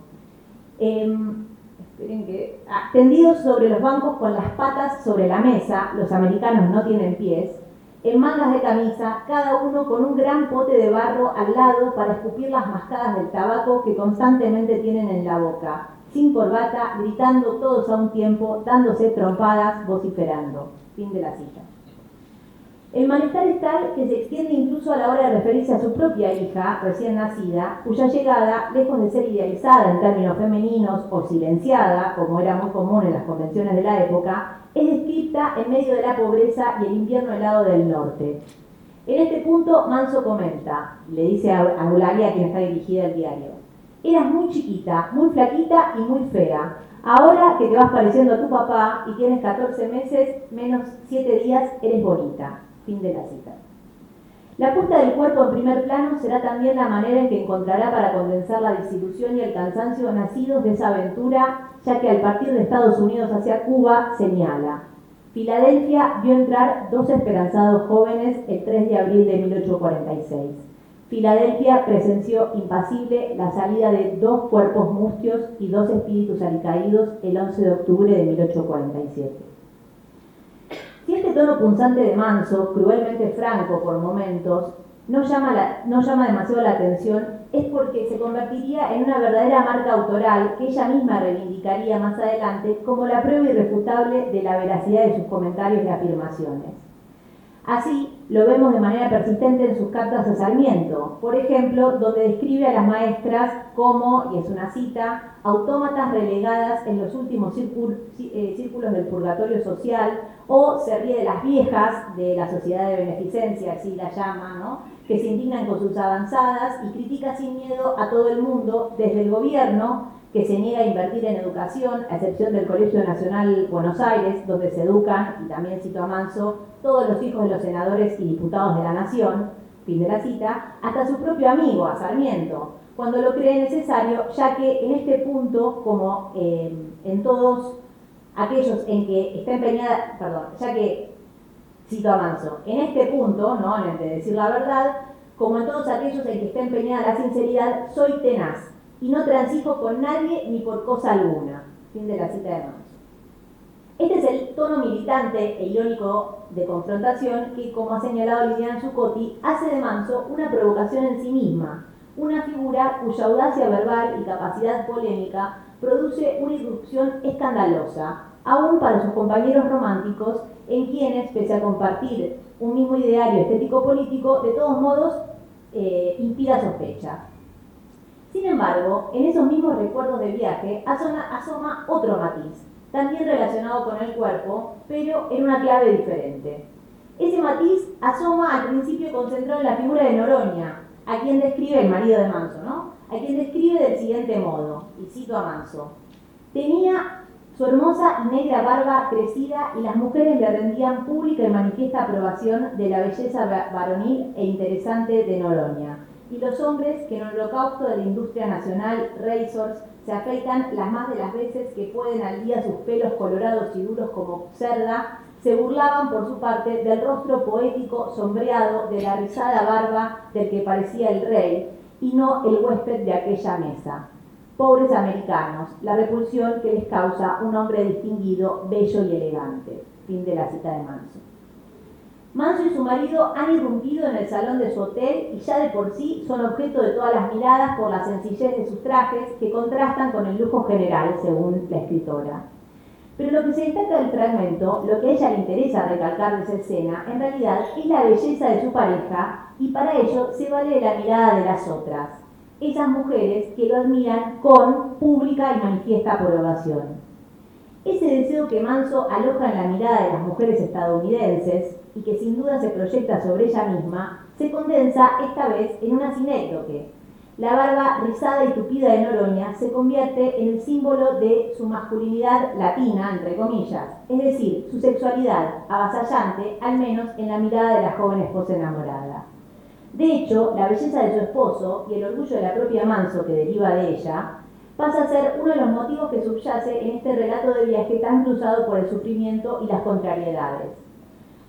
Tendidos sobre los bancos con las patas sobre la mesa, los americanos no tienen pies, en mangas de camisa, cada uno con un gran pote de barro al lado para escupir las mascadas del tabaco que constantemente tienen en la boca, sin corbata, gritando todos a un tiempo, dándose trompadas, vociferando. Fin de la cita. El malestar es tal que se extiende incluso a la hora de referirse a su propia hija, recién nacida, cuya llegada, lejos de ser idealizada en términos femeninos o silenciada, como era muy común en las convenciones de la época, es descrita en medio de la pobreza y el invierno helado del norte. En este punto, Manso comenta, le dice a Eulalia, a quien está dirigida el diario: eras muy chiquita, muy flaquita y muy fea. Ahora que te vas pareciendo a tu papá y tienes 14 meses menos 7 días, eres bonita. Fin de la cita. La puesta del cuerpo en primer plano será también la manera en que encontrará para condensar la desilusión y el cansancio nacidos de esa aventura, ya que al partir de Estados Unidos hacia Cuba, señala: Filadelfia vio entrar 2 esperanzados jóvenes el 3 de abril de 1846. Filadelfia presenció impasible la salida de 2 cuerpos mustios y 2 espíritus alicaídos el 11 de octubre de 1847. Si este tono punzante de Manso, cruelmente franco por momentos, no llama demasiado la atención, es porque se convertiría en una verdadera marca autoral que ella misma reivindicaría más adelante como la prueba irrefutable de la veracidad de sus comentarios y afirmaciones. Así, lo vemos de manera persistente en sus cartas a Sarmiento, por ejemplo, donde describe a las maestras como, y es una cita, autómatas relegadas en los últimos círculos del purgatorio social, o se ríe de las viejas de la sociedad de beneficencia, así la llama, ¿no?, que se indignan con sus avanzadas y critica sin miedo a todo el mundo, desde el gobierno, que se niega a invertir en educación, a excepción del Colegio Nacional Buenos Aires, donde se educan, y también cito a Manso, todos los hijos de los senadores y diputados de la nación, fin de la cita, hasta su propio amigo, a Sarmiento, cuando lo cree necesario, ya que en este punto, como en todos aquellos en que está empeñada, ya que, cito a Manso, en este punto, ¿no?, en el de decir la verdad, como en todos aquellos en que está empeñada la sinceridad, soy tenaz, y no transijo con nadie ni por cosa alguna. Fin de la cita de Manso. Este es el tono militante e irónico de confrontación que, como ha señalado Liliana Zuccotti, hace de Manso una provocación en sí misma, una figura cuya audacia verbal y capacidad polémica produce una irrupción escandalosa, aún para sus compañeros románticos, en quienes, pese a compartir un mismo ideario estético-político, de todos modos inspira sospecha. Sin embargo, en esos mismos recuerdos de viaje asoma otro matiz, también relacionado con el cuerpo, pero en una clave diferente. Ese matiz asoma al principio concentrado en la figura de Noroña, a quien describe el marido de Manso, ¿no?, a quien describe del siguiente modo, y cito a Manso: tenía su hermosa y negra barba crecida y las mujeres le rendían pública y manifiesta aprobación de la belleza varonil e interesante de Noroña. Y los hombres que en el holocausto de la industria nacional, razors, se afeitan las más de las veces que pueden al día sus pelos colorados y duros como cerda, se burlaban por su parte del rostro poético sombreado de la rizada barba del que parecía el rey y no el huésped de aquella mesa. Pobres americanos, la repulsión que les causa un hombre distinguido, bello y elegante. Fin de la cita de Manso. Manso y su marido han irrumpido en el salón de su hotel y ya de por sí son objeto de todas las miradas por la sencillez de sus trajes que contrastan con el lujo general, según la escritora. Pero lo que se destaca del fragmento, lo que a ella le interesa recalcar de esa escena, en realidad es la belleza de su pareja, y para ello se vale de la mirada de las otras, esas mujeres que lo admiran con pública y manifiesta aprobación. Ese deseo que Manso aloja en la mirada de las mujeres estadounidenses, y que sin duda se proyecta sobre ella misma, se condensa esta vez en una sinécdoque. La barba rizada y tupida de Noroña se convierte en el símbolo de su masculinidad latina, entre comillas, es decir, su sexualidad avasallante, al menos en la mirada de la joven esposa enamorada. De hecho, la belleza de su esposo y el orgullo de la propia Manso que deriva de ella, pasa a ser uno de los motivos que subyace en este relato de viaje tan cruzado por el sufrimiento y las contrariedades.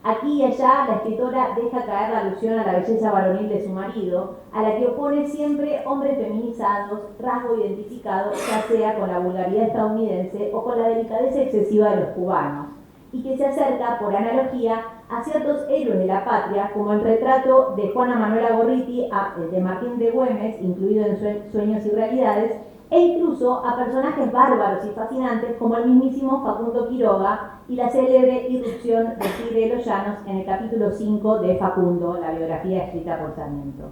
Aquí y allá, la escritora deja caer la alusión a la belleza varonil de su marido, a la que opone siempre hombres feminizados, rasgo identificado, ya sea con la vulgaridad estadounidense o con la delicadeza excesiva de los cubanos, y que se acerca, por analogía, a ciertos héroes de la patria, como el retrato de Juana Manuela Gorriti de Martín de Güemes, incluido en Sueños y Realidades, e incluso a personajes bárbaros y fascinantes como el mismísimo Facundo Quiroga y la célebre irrupción de Tigre de los Llanos en el capítulo 5 de Facundo, la biografía escrita por Sarmiento.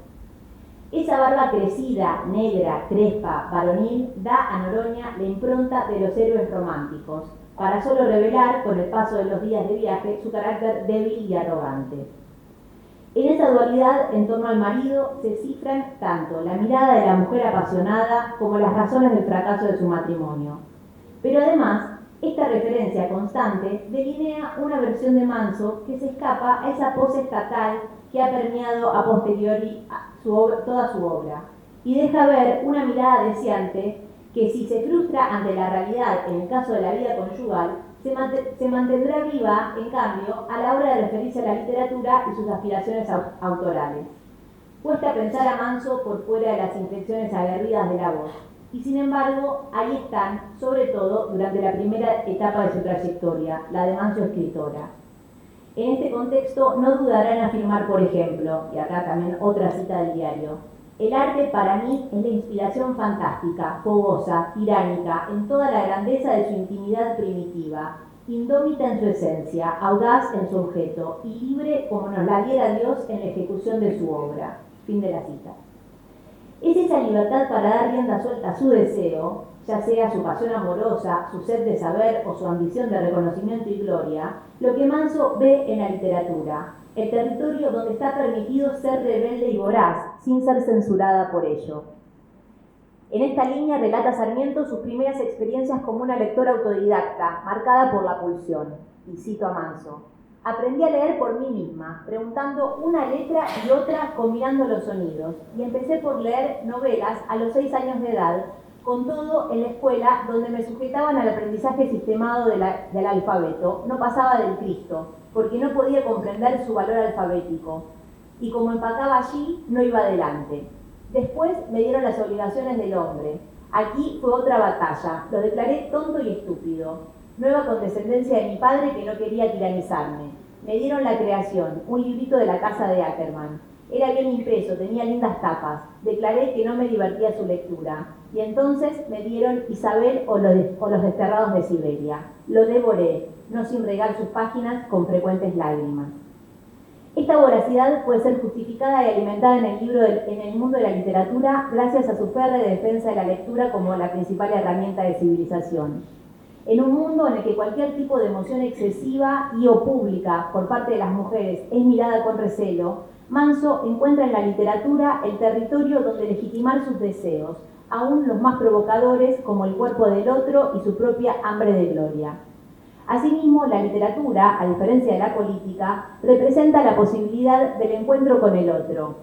Esa barba crecida, negra, crespa, varonil, da a Noroña la impronta de los héroes románticos, para solo revelar, con el paso de los días de viaje, su carácter débil y arrogante. En esa dualidad en torno al marido se cifran tanto la mirada de la mujer apasionada como las razones del fracaso de su matrimonio. Pero además, esta referencia constante delinea una versión de Manso que se escapa a esa pose estatal que ha permeado a posteriori toda su obra y deja ver una mirada deseante que, si se frustra ante la realidad en el caso de la vida conyugal, se mantendrá viva, en cambio, a la hora de referirse a la literatura y sus aspiraciones autorales. Cuesta pensar a Manso por fuera de las inflexiones aguerridas de la voz, y sin embargo, ahí están, sobre todo durante la primera etapa de su trayectoria, la de Manso escritora. En este contexto, no dudará en afirmar, por ejemplo, y acá también otra cita del diario: el arte para mí es la inspiración fantástica, fogosa, tiránica, en toda la grandeza de su intimidad primitiva, indómita en su esencia, audaz en su objeto y libre como nos la diera Dios en la ejecución de su obra. Fin de la cita. Es esa libertad para dar rienda suelta a su deseo, ya sea su pasión amorosa, su sed de saber o su ambición de reconocimiento y gloria, lo que Manso ve en la literatura, el territorio donde está permitido ser rebelde y voraz, sin ser censurada por ello. En esta línea relata Sarmiento sus primeras experiencias como una lectora autodidacta, marcada por la pulsión. Y cito a Manso: aprendí a leer por mí misma, preguntando una letra y otra combinando los sonidos, y empecé por leer novelas a los 6 años de edad, con todo en la escuela donde me sujetaban al aprendizaje sistemado del alfabeto. No pasaba del Cristo, porque no podía comprender su valor alfabético, y como empacaba allí, no iba adelante. Después me dieron las obligaciones del hombre. Aquí fue otra batalla, lo declaré tonto y estúpido. Nueva condescendencia de mi padre que no quería tiranizarme. Me dieron La creación, un librito de la casa de Ackerman. Era bien impreso, tenía lindas tapas. Declaré que no me divertía su lectura. Y entonces me dieron Isabel o los desterrados de Siberia. Lo devoré, no sin regar sus páginas con frecuentes lágrimas. Esta voracidad puede ser justificada y alimentada en el mundo de la literatura gracias a su férrea defensa de la lectura como la principal herramienta de civilización. En un mundo en el que cualquier tipo de emoción excesiva y o pública por parte de las mujeres es mirada con recelo, Manso encuentra en la literatura el territorio donde legitimar sus deseos, aún los más provocadores, como el cuerpo del otro y su propia hambre de gloria. Asimismo, la literatura, a diferencia de la política, representa la posibilidad del encuentro con el otro.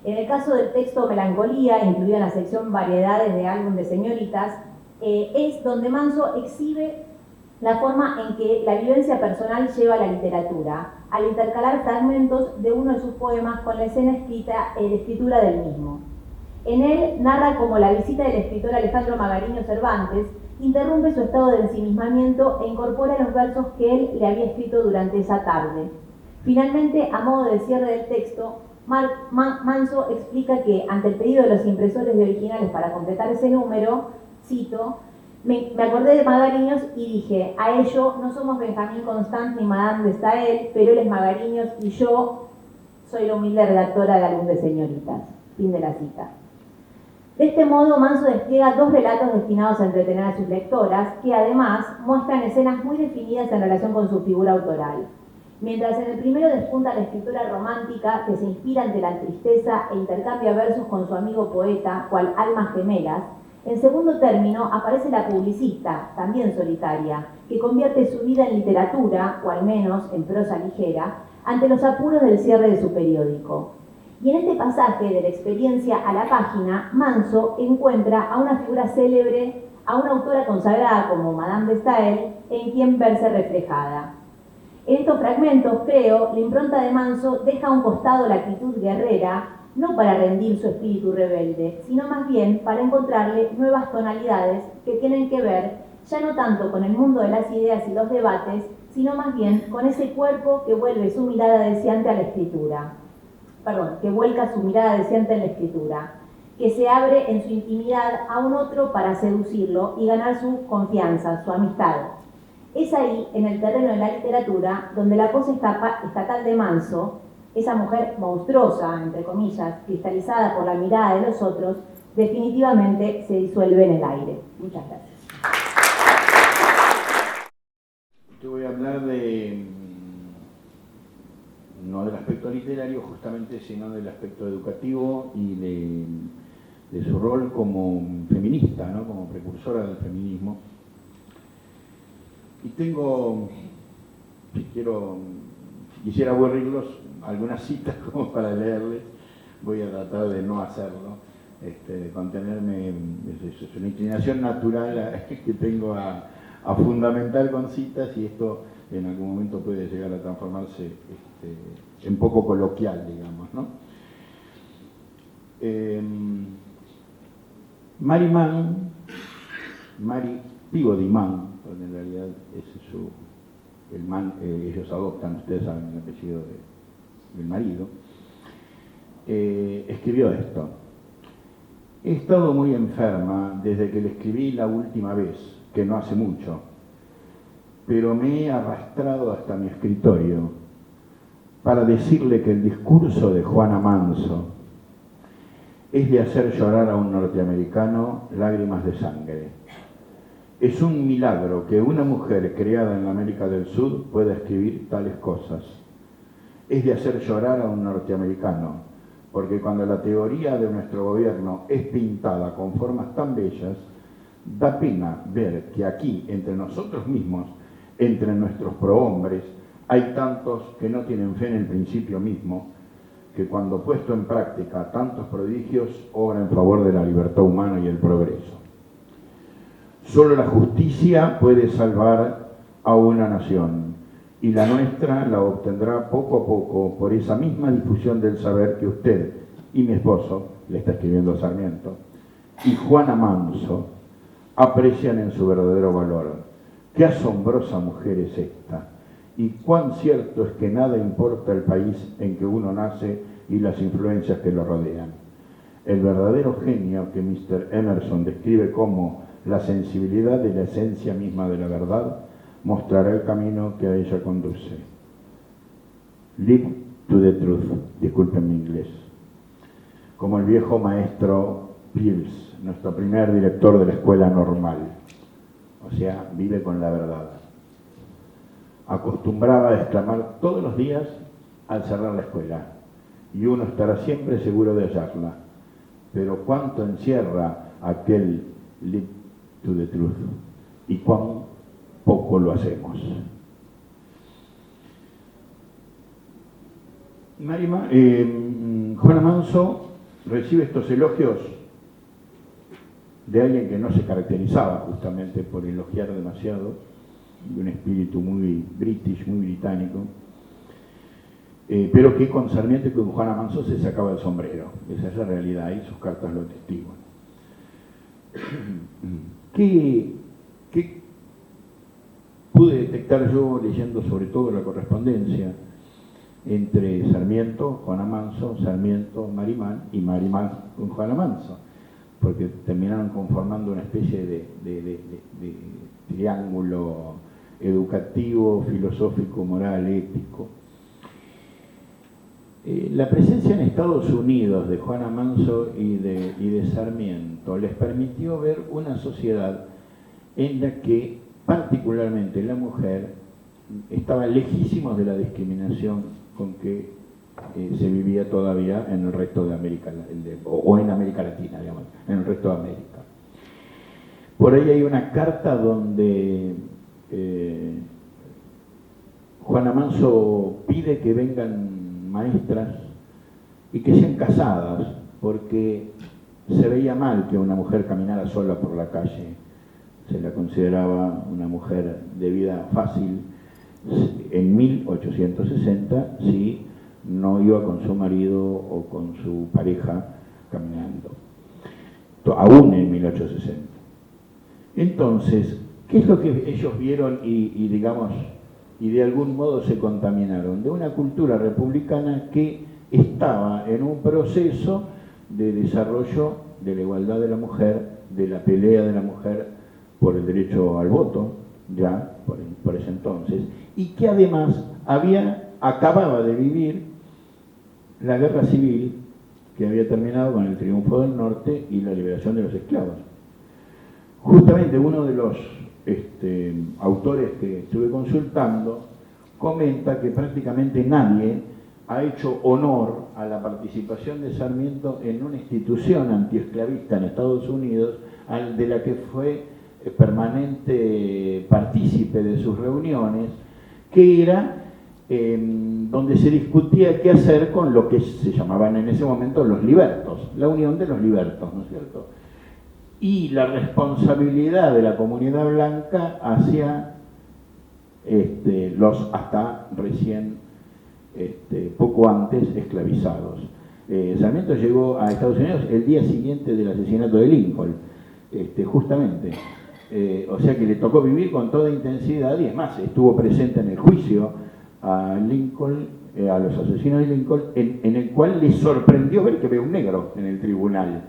En el caso del texto Melancolía, incluido en la sección Variedades de álbum de señoritas, es donde Manso exhibe la forma en que la vivencia personal lleva a la literatura, al intercalar fragmentos de uno de sus poemas con la escena escritura del mismo. En él narra cómo la visita del escritor Alejandro Magariño Cervantes interrumpe su estado de ensimismamiento e incorpora los versos que él le había escrito durante esa tarde. Finalmente, a modo de cierre del texto, Manso explica que, ante el pedido de los impresores de originales para completar ese número, cito: me acordé de Magariños y dije, a ello no somos Benjamín Constant ni Madame de Staël, pero él es Magariños y yo soy la humilde redactora de Álbum de Señoritas. Fin de la cita. De este modo, Manso despliega 2 relatos destinados a entretener a sus lectoras, que además muestran escenas muy definidas en relación con su figura autoral. Mientras en el primero despunta la escritora romántica que se inspira ante la tristeza e intercambia versos con su amigo poeta, cual almas gemelas, en segundo término aparece la publicista, también solitaria, que convierte su vida en literatura, o al menos en prosa ligera, ante los apuros del cierre de su periódico. Y en este pasaje de la experiencia a la página, Manso encuentra a una figura célebre, a una autora consagrada como Madame de Staël, en quien verse reflejada. En estos fragmentos, creo, la impronta de Manso deja a un costado la actitud guerrera, no para rendir su espíritu rebelde, sino más bien para encontrarle nuevas tonalidades que tienen que ver ya no tanto con el mundo de las ideas y los debates, sino más bien con ese cuerpo que vuelve su mirada deseante a la escritura. Que vuelca su mirada deseante en la escritura. que se abre en su intimidad a un otro para seducirlo y ganar su confianza, su amistad. Es ahí, en el terreno de la literatura, donde la pose estatal de Manso, esa mujer monstruosa, entre comillas, cristalizada por la mirada de los otros, definitivamente se disuelve en el aire. Muchas gracias. Te voy a hablar no del aspecto literario justamente, sino del aspecto educativo y de su rol como feminista, ¿no? Como precursora del feminismo. Y tengo, quisiera aburrirlos, algunas citas como para leerles, voy a tratar de no hacerlo, de contenerme, es una inclinación natural que tengo a fundamentar con citas, y esto en algún momento puede llegar a transformarse en poco coloquial, digamos, ¿no? Mary Peabody Mann, porque en realidad ese es el Mann, ellos adoptan, ustedes saben el apellido del marido, escribió esto: he estado muy enferma desde que le escribí la última vez, que no hace mucho, pero me he arrastrado hasta mi escritorio para decirle que el discurso de Juana Manso es de hacer llorar a un norteamericano lágrimas de sangre. Es un milagro que una mujer criada en la América del Sur pueda escribir tales cosas. Es de hacer llorar a un norteamericano, porque cuando la teoría de nuestro gobierno es pintada con formas tan bellas, da pena ver que aquí, entre nosotros mismos, entre nuestros prohombres, hay tantos que no tienen fe en el principio mismo, que cuando puesto en práctica tantos prodigios obran en favor de la libertad humana y el progreso. Solo la justicia puede salvar a una nación, y la nuestra la obtendrá poco a poco por esa misma difusión del saber que usted y mi esposo, le está escribiendo Sarmiento, y Juana Manso aprecian en su verdadero valor. Qué asombrosa mujer es esta, y cuán cierto es que nada importa el país en que uno nace y las influencias que lo rodean. El verdadero genio que Mr. Emerson describe como la sensibilidad de la esencia misma de la verdad mostrará el camino que a ella conduce. Live to the truth, disculpen mi inglés. Como el viejo maestro Pierce, nuestro primer director de la escuela normal, o sea, vive con la verdad. Acostumbraba a exclamar todos los días al cerrar la escuela, y uno estará siempre seguro de hallarla. Pero cuánto encierra aquel live to the truth, y cuán poco lo hacemos. Juana Manso recibe estos elogios de alguien que no se caracterizaba justamente por elogiar demasiado, de un espíritu muy british, muy británico, pero que con Sarmiento y con Juana Manso se sacaba el sombrero. Esa es la realidad y sus cartas lo atestiguan. ¿Qué pude detectar yo leyendo sobre todo la correspondencia entre Sarmiento, Juana Manso, Sarmiento, Marimán y Marimán con Juana Manso? Porque terminaron conformando una especie de triángulo educativo, filosófico, moral, ético. La presencia en Estados Unidos de Juana Manso y de Sarmiento les permitió ver una sociedad en la que particularmente la mujer estaba lejísimos de la discriminación con que se vivía todavía en el resto de América, o en América Latina, digamos, en el resto de América. Por ahí hay una carta donde Juana Manso pide que vengan maestras y que sean casadas, porque se veía mal que una mujer caminara sola por la calle. Se la consideraba una mujer de vida fácil en 1860 si no iba con su marido o con su pareja caminando, aún en 1860. Entonces, ¿qué es lo que ellos vieron y de algún modo se contaminaron? De una cultura republicana que estaba en un proceso de desarrollo de la igualdad de la mujer, de la pelea de la mujer por el derecho al voto, ya por ese entonces, y que además acababa de vivir la guerra civil que había terminado con el triunfo del norte y la liberación de los esclavos. Justamente uno de los autores que estuve consultando comenta que prácticamente nadie ha hecho honor a la participación de Sarmiento en una institución antiesclavista en Estados Unidos, de la que fue permanente partícipe de sus reuniones, que era donde se discutía qué hacer con lo que se llamaban en ese momento los libertos, la unión de los libertos, ¿no es cierto? Y la responsabilidad de la comunidad blanca hacia los hasta recién, poco antes, esclavizados. Sarmiento llegó a Estados Unidos el día siguiente del asesinato de Lincoln, justamente. O sea que le tocó vivir con toda intensidad y además estuvo presente en el juicio a Lincoln, a los asesinos de Lincoln, en el cual le sorprendió ver que había un negro en el tribunal,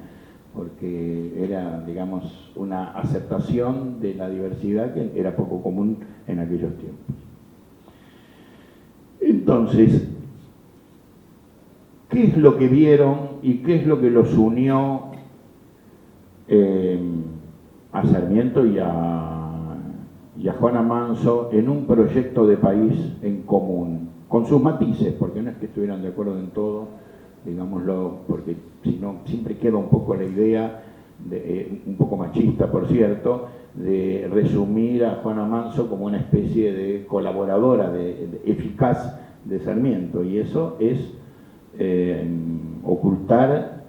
porque era, digamos, una aceptación de la diversidad que era poco común en aquellos tiempos. Entonces, ¿qué es lo que vieron y qué es lo que los unió a Sarmiento y a Juana Manso en un proyecto de país en común, con sus matices, porque no es que estuvieran de acuerdo en todo, digámoslo, porque si no siempre queda un poco la idea, un poco machista por cierto, de resumir a Juana Manso como una especie de colaboradora eficaz de Sarmiento, y eso es ocultar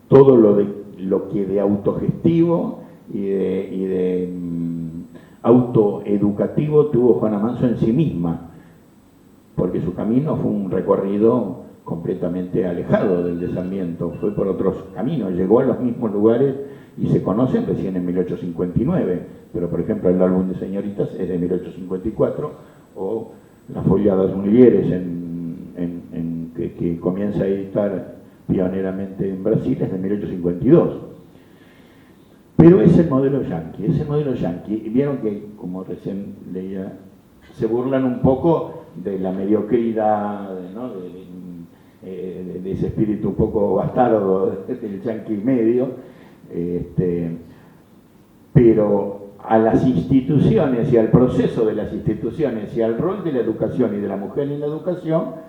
todo lo que de autogestivo y de autoeducativo tuvo Juana Manso en sí misma, porque su camino fue un recorrido completamente alejado del de Sarmiento, fue por otros caminos, llegó a los mismos lugares y se conocen recién en 1859, pero por ejemplo el álbum de señoritas es de 1854, o Las Folladas Mulheres que comienza a editar pioneramente en Brasil es de 1852. Pero es el modelo yanqui, vieron que, como recién leía, se burlan un poco de la mediocridad, ¿no? de ese espíritu un poco bastardo del yanqui medio, pero a las instituciones y al proceso de las instituciones y al rol de la educación y de la mujer en la educación,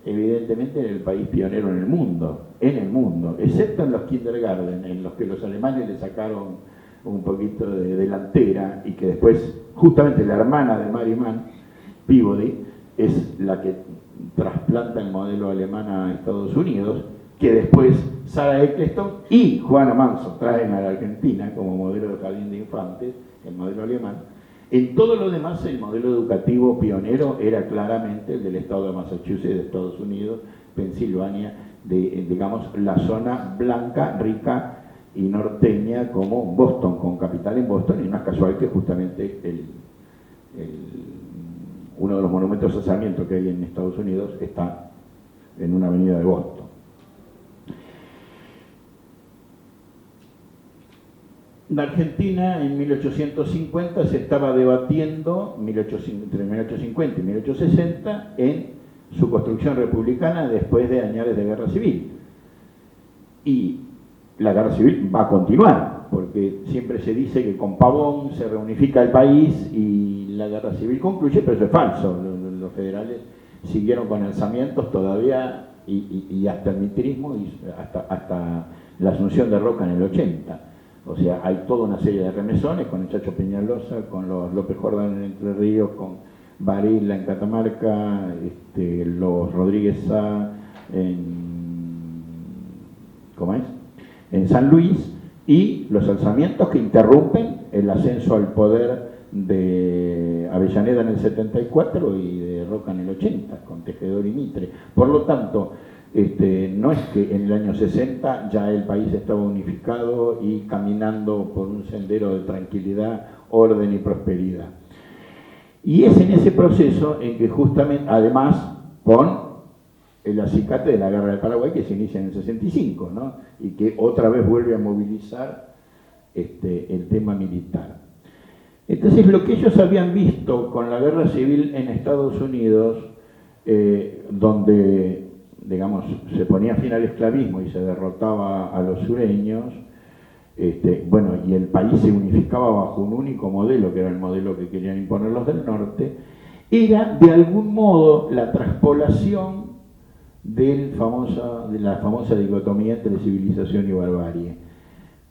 evidentemente en el país pionero en el mundo, excepto en los kindergarten, en los que los alemanes le sacaron un poquito de delantera y que después, justamente la hermana de Mary Mann, Peabody, es la que trasplanta el modelo alemán a Estados Unidos, que después Sarah Eccleston y Juana Manso traen a la Argentina como modelo de jardín de infantes, el modelo alemán. En todo lo demás, el modelo educativo pionero era claramente el del estado de Massachusetts de Estados Unidos, Pensilvania, digamos, la zona blanca, rica y norteña como Boston, con capital en Boston, y no es casual que justamente uno de los monumentos de Sarmiento que hay en Estados Unidos está en una avenida de Boston. La Argentina en 1850 se estaba debatiendo, entre 1850 y 1860, en su construcción republicana después de años de guerra civil. Y la guerra civil va a continuar, porque siempre se dice que con Pavón se reunifica el país y la guerra civil concluye, pero eso es falso. Los federales siguieron con alzamientos todavía y hasta el militarismo y hasta la asunción de Roca en el 80. O sea, hay toda una serie de remesones con el Chacho Peñalosa, con los López Jordán en Entre Ríos, con Varela en Catamarca, los Rodríguez Sá en San Luis, y los alzamientos que interrumpen el ascenso al poder de Avellaneda en el 74 y de Roca en el 80, con Tejedor y Mitre. Por lo tanto, no es que en el año 60 ya el país estaba unificado y caminando por un sendero de tranquilidad, orden y prosperidad. Y es en ese proceso en que justamente, además, con el acicate de la Guerra del Paraguay, que se inicia en el 65, ¿no? Y que otra vez vuelve a movilizar el tema militar. Entonces, lo que ellos habían visto con la guerra civil en Estados Unidos, donde, digamos, se ponía fin al esclavismo y se derrotaba a los sureños, bueno, y el país se unificaba bajo un único modelo, que era el modelo que querían imponer los del norte, era de algún modo la traspolación de la famosa dicotomía entre civilización y barbarie.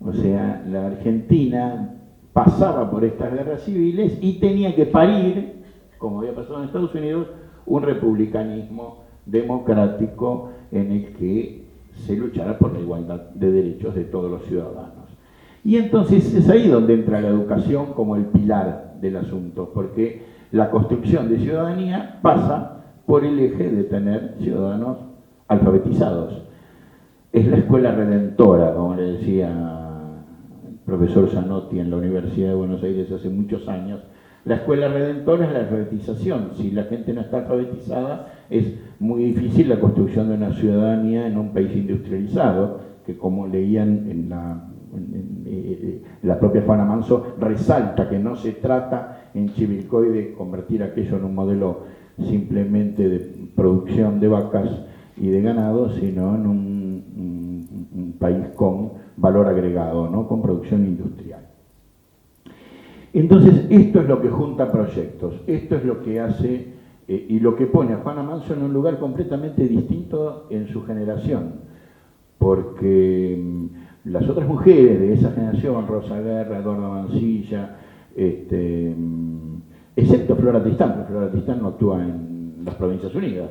O sea, la Argentina pasaba por estas guerras civiles y tenía que parir, como había pasado en Estados Unidos, un republicanismo democrático en el que se luchara por la igualdad de derechos de todos los ciudadanos. Y entonces es ahí donde entra la educación como el pilar del asunto, porque la construcción de ciudadanía pasa por el eje de tener ciudadanos alfabetizados. Es la escuela redentora, como le decía el profesor Zanotti en la Universidad de Buenos Aires hace muchos años. La escuela redentora es la alfabetización. Si la gente no está alfabetizada, es muy difícil la construcción de una ciudadanía en un país industrializado, que, como leían en la propia Juana Manso, resalta que no se trata en Chivilcoy de convertir aquello en un modelo simplemente de producción de vacas y de ganado, sino en un país con valor agregado, ¿no? Con producción industrial. Entonces, esto es lo que junta proyectos, esto es lo que hace y lo que pone a Juana Manso en un lugar completamente distinto en su generación, porque las otras mujeres de esa generación, Rosa Guerra, Eduarda Mansilla, excepto Flora Tristán, porque Flora Tristán no actúa en las Provincias Unidas,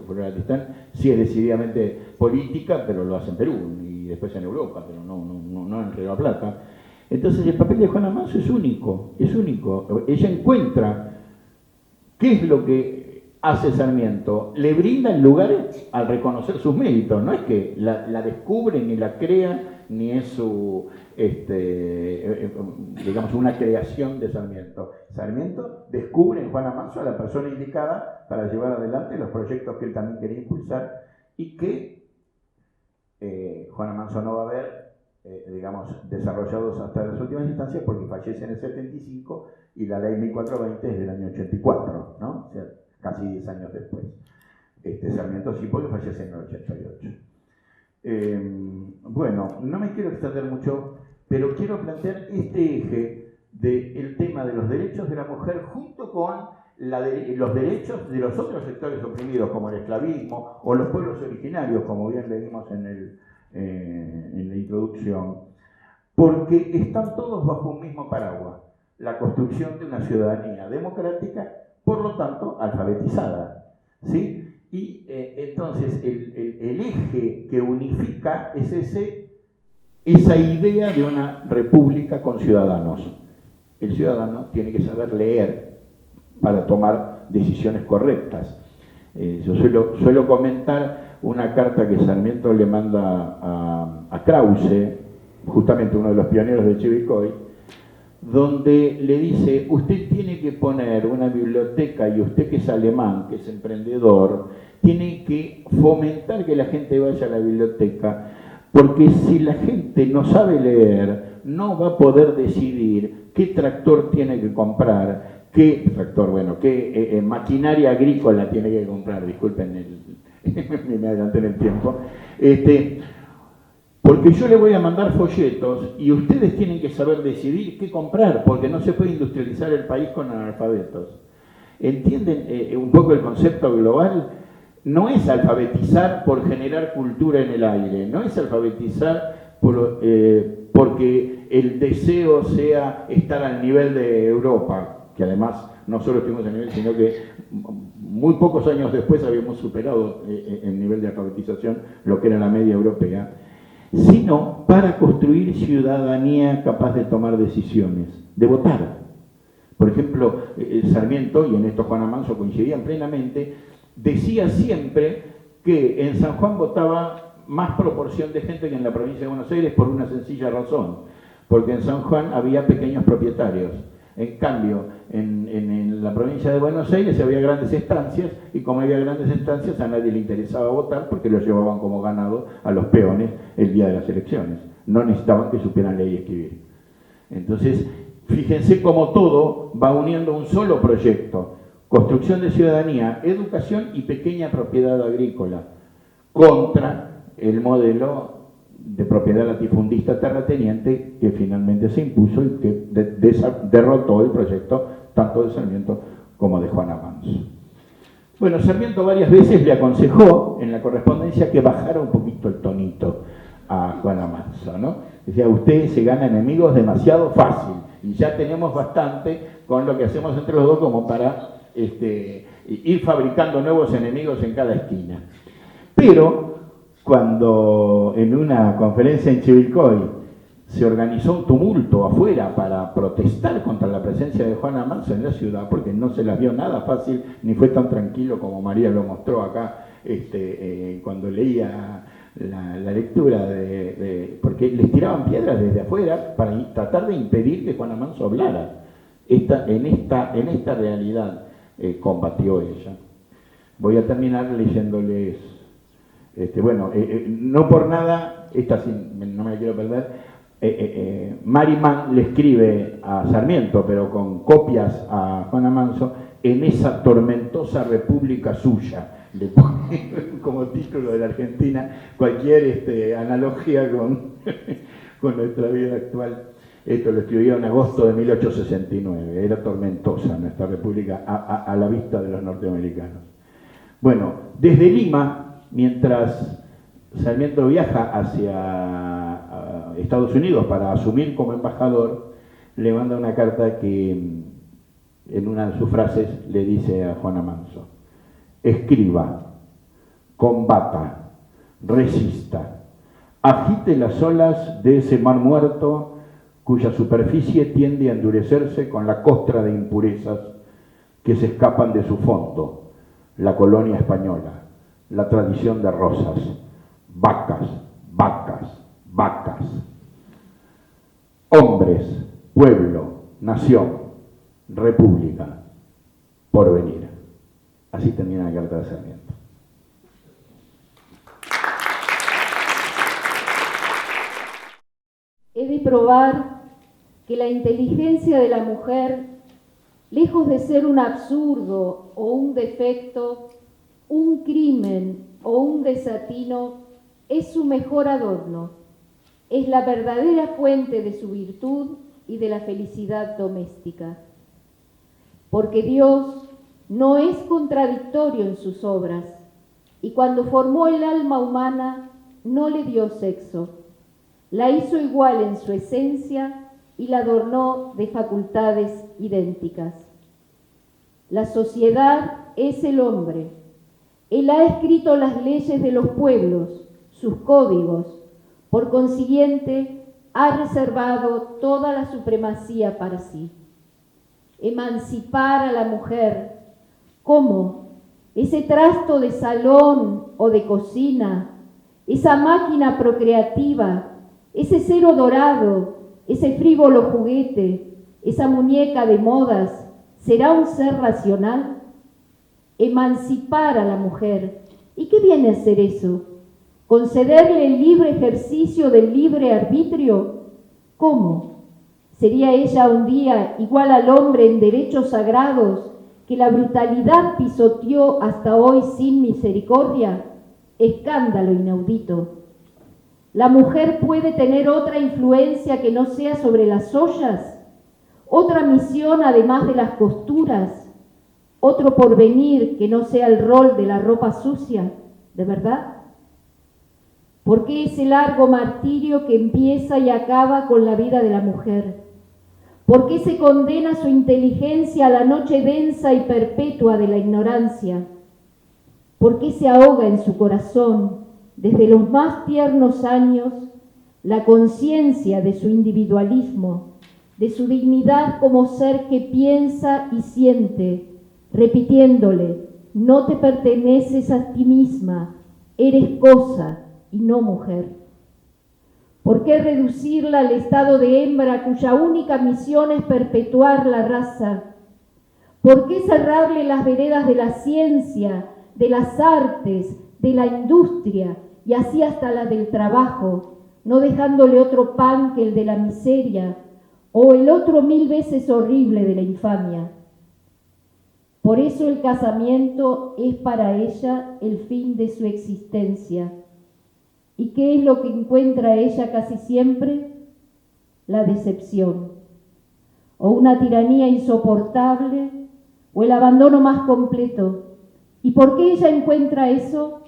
Flora Tristán sí es decididamente política, pero lo hace en Perú y después en Europa, pero no en Río de la Plata. Entonces el papel de Juana Manso es único, es único. Ella encuentra qué es lo que hace Sarmiento, le brinda el lugar al reconocer sus méritos, no es que la descubre ni la crea, ni es su, digamos, una creación de Sarmiento. Sarmiento descubre en Juana Manso a la persona indicada para llevar adelante los proyectos que él también quería impulsar y que Juana Manso no va a ver, digamos, desarrollados hasta las últimas instancias, porque fallece en el 75 y la ley 1420 es del año 84, ¿no? O sea, casi 10 años después. Sarmiento sí, porque fallece en el 88. Bueno, no me quiero extender mucho, pero quiero plantear este eje del tema de los derechos de la mujer junto con los derechos de los otros sectores oprimidos, como el esclavismo o los pueblos originarios, como bien leímos en la introducción, porque están todos bajo un mismo paraguas, la construcción de una ciudadanía democrática, por lo tanto, alfabetizada, ¿sí? Y entonces el eje que unifica es esa idea de una república con ciudadanos. El ciudadano tiene que saber leer para tomar decisiones correctas. Yo suelo comentar una carta que Sarmiento le manda a Krause, justamente uno de los pioneros de Chivilcoy, donde le dice: usted tiene que poner una biblioteca, y usted que es alemán, que es emprendedor, tiene que fomentar que la gente vaya a la biblioteca, porque si la gente no sabe leer, no va a poder decidir qué tractor tiene que comprar, qué maquinaria agrícola tiene que comprar, disculpen, me adelanté en el tiempo, porque yo le voy a mandar folletos y ustedes tienen que saber decidir qué comprar, porque no se puede industrializar el país con analfabetos. ¿Entienden un poco el concepto global? No es alfabetizar por generar cultura en el aire, no es alfabetizar porque el deseo sea estar al nivel de Europa, que además no solo estuvimos a nivel, sino que muy pocos años después habíamos superado el nivel de alfabetización, lo que era la media europea, sino para construir ciudadanía capaz de tomar decisiones, de votar. Por ejemplo, Sarmiento, y en esto Juana Manso coincidían plenamente, decía siempre que en San Juan votaba más proporción de gente que en la provincia de Buenos Aires por una sencilla razón, porque en San Juan había pequeños propietarios. En cambio, en la provincia de Buenos Aires había grandes estancias, y como había grandes estancias a nadie le interesaba votar porque lo llevaban como ganado a los peones el día de las elecciones. No necesitaban que supieran leer y escribir. Entonces, fíjense cómo todo va uniendo un solo proyecto: construcción de ciudadanía, educación y pequeña propiedad agrícola, contra el modelo de propiedad latifundista terrateniente que finalmente se impuso y que derrotó el proyecto tanto de Sarmiento como de Juana Manso. Bueno, Sarmiento varias veces le aconsejó en la correspondencia que bajara un poquito el tonito a Juana Manso, ¿no? Decía, usted se gana enemigos demasiado fácil y ya tenemos bastante con lo que hacemos entre los dos como para ir fabricando nuevos enemigos en cada esquina. Pero cuando en una conferencia en Chivilcoy se organizó un tumulto afuera para protestar contra la presencia de Juana Manso en la ciudad, porque no se las vio nada fácil, ni fue tan tranquilo como María lo mostró acá cuando leía la lectura, porque les tiraban piedras desde afuera para tratar de impedir que Juana Manso hablara. En esta realidad combatió ella. Voy a terminar leyéndoles, no por nada, esta sí, no me la quiero perder, Mariman le escribe a Sarmiento, pero con copias a Juana Manso, en esa tormentosa república suya. Le pone como título de la Argentina cualquier analogía con nuestra vida actual. Esto lo escribió en agosto de 1869, era tormentosa nuestra república a la vista de los norteamericanos. Bueno, desde Lima, mientras Sarmiento viaja hacia Estados Unidos para asumir como embajador, le manda una carta que en una de sus frases le dice a Juana Manso: escriba, combata, resista, agite las olas de ese mar muerto cuya superficie tiende a endurecerse con la costra de impurezas que se escapan de su fondo, la colonia española, la tradición de Rosas, vacas, vacas, vacas. Hombres, pueblo, nación, república, porvenir. Así termina la carta de Sarmiento. He de probar que la inteligencia de la mujer, lejos de ser un absurdo o un defecto, un crimen o un desatino, es su mejor adorno, es la verdadera fuente de su virtud y de la felicidad doméstica. Porque Dios no es contradictorio en sus obras, y cuando formó el alma humana no le dio sexo, la hizo igual en su esencia y la adornó de facultades idénticas. La sociedad es el hombre. Él ha escrito las leyes de los pueblos, sus códigos. Por consiguiente, ha reservado toda la supremacía para sí. Emancipar a la mujer, ¿cómo? Ese trasto de salón o de cocina, esa máquina procreativa, ese cero dorado, ese frívolo juguete, esa muñeca de modas, ¿será un ser racional? Emancipar a la mujer. ¿Y qué viene a ser eso? ¿Concederle el libre ejercicio del libre arbitrio? ¿Cómo? ¿Sería ella un día igual al hombre en derechos sagrados que la brutalidad pisoteó hasta hoy sin misericordia? Escándalo inaudito. ¿La mujer puede tener otra influencia que no sea sobre las ollas? ¿Otra misión además de las costuras? ¿Otro porvenir que no sea el rol de la ropa sucia? ¿De verdad? ¿Por qué ese largo martirio que empieza y acaba con la vida de la mujer? ¿Por qué se condena su inteligencia a la noche densa y perpetua de la ignorancia? ¿Por qué se ahoga en su corazón, desde los más tiernos años, la conciencia de su individualismo, de su dignidad como ser que piensa y siente, repitiéndole: no te perteneces a ti misma, eres cosa y no mujer? ¿Por qué reducirla al estado de hembra cuya única misión es perpetuar la raza? ¿Por qué cerrarle las veredas de la ciencia, de las artes, de la industria y así hasta la del trabajo, no dejándole otro pan que el de la miseria o el otro 1000 veces horrible de la infamia? Por eso el casamiento es para ella el fin de su existencia. ¿Y qué es lo que encuentra ella casi siempre? La decepción, o una tiranía insoportable, o el abandono más completo. ¿Y por qué ella encuentra eso?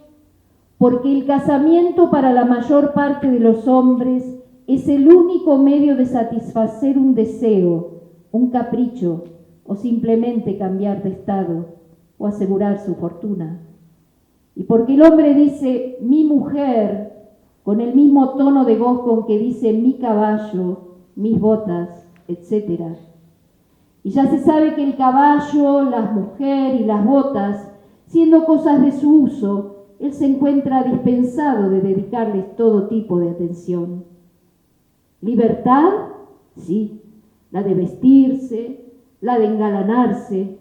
Porque el casamiento para la mayor parte de los hombres es el único medio de satisfacer un deseo, un capricho, o simplemente cambiar de estado, o asegurar su fortuna. Y porque el hombre dice mi mujer, con el mismo tono de voz con que dice mi caballo, mis botas, etc. Y ya se sabe que el caballo, la mujer y las botas, siendo cosas de su uso, él se encuentra dispensado de dedicarles todo tipo de atención. ¿Libertad? Sí, la de vestirse, la de engalanarse,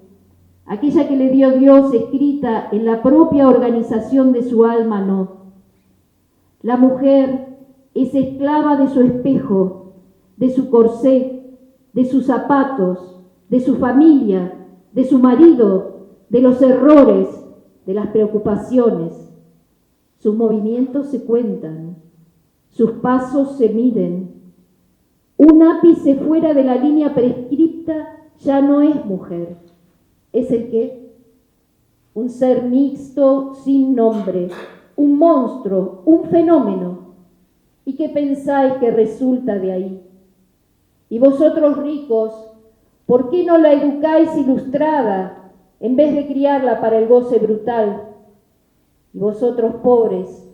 aquella que le dio Dios escrita en la propia organización de su alma, no. La mujer es esclava de su espejo, de su corsé, de sus zapatos, de su familia, de su marido, de los errores, de las preocupaciones. Sus movimientos se cuentan, sus pasos se miden. Un ápice fuera de la línea prescripta ya no es mujer. ¿Es el qué? Un ser mixto sin nombre, un monstruo, un fenómeno. ¿Y qué pensáis que resulta de ahí? Y vosotros ricos, ¿por qué no la educáis ilustrada en vez de criarla para el goce brutal? Y vosotros pobres,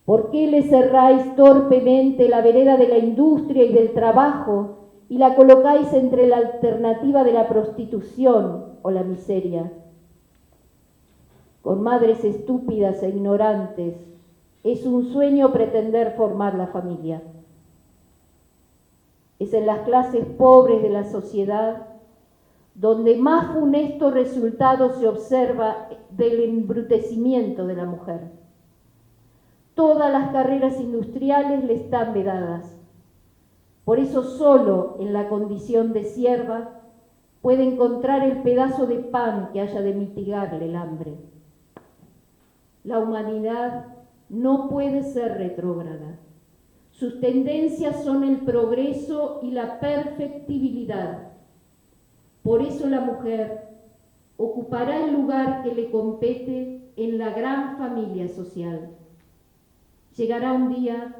¿por qué le cerráis torpemente la vereda de la industria y del trabajo y la colocáis entre la alternativa de la prostitución o la miseria? Con madres estúpidas e ignorantes, es un sueño pretender formar la familia. Es en las clases pobres de la sociedad donde más funesto resultado se observa del embrutecimiento de la mujer. Todas las carreras industriales le están vedadas. Por eso solo en la condición de sierva puede encontrar el pedazo de pan que haya de mitigarle el hambre. La humanidad no puede ser retrógrada. Sus tendencias son el progreso y la perfectibilidad. Por eso la mujer ocupará el lugar que le compete en la gran familia social. Llegará un día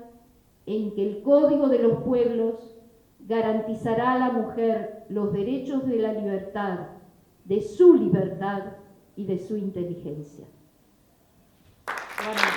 en que el Código de los Pueblos garantizará a la mujer los derechos de la libertad, de su libertad y de su inteligencia. Bueno.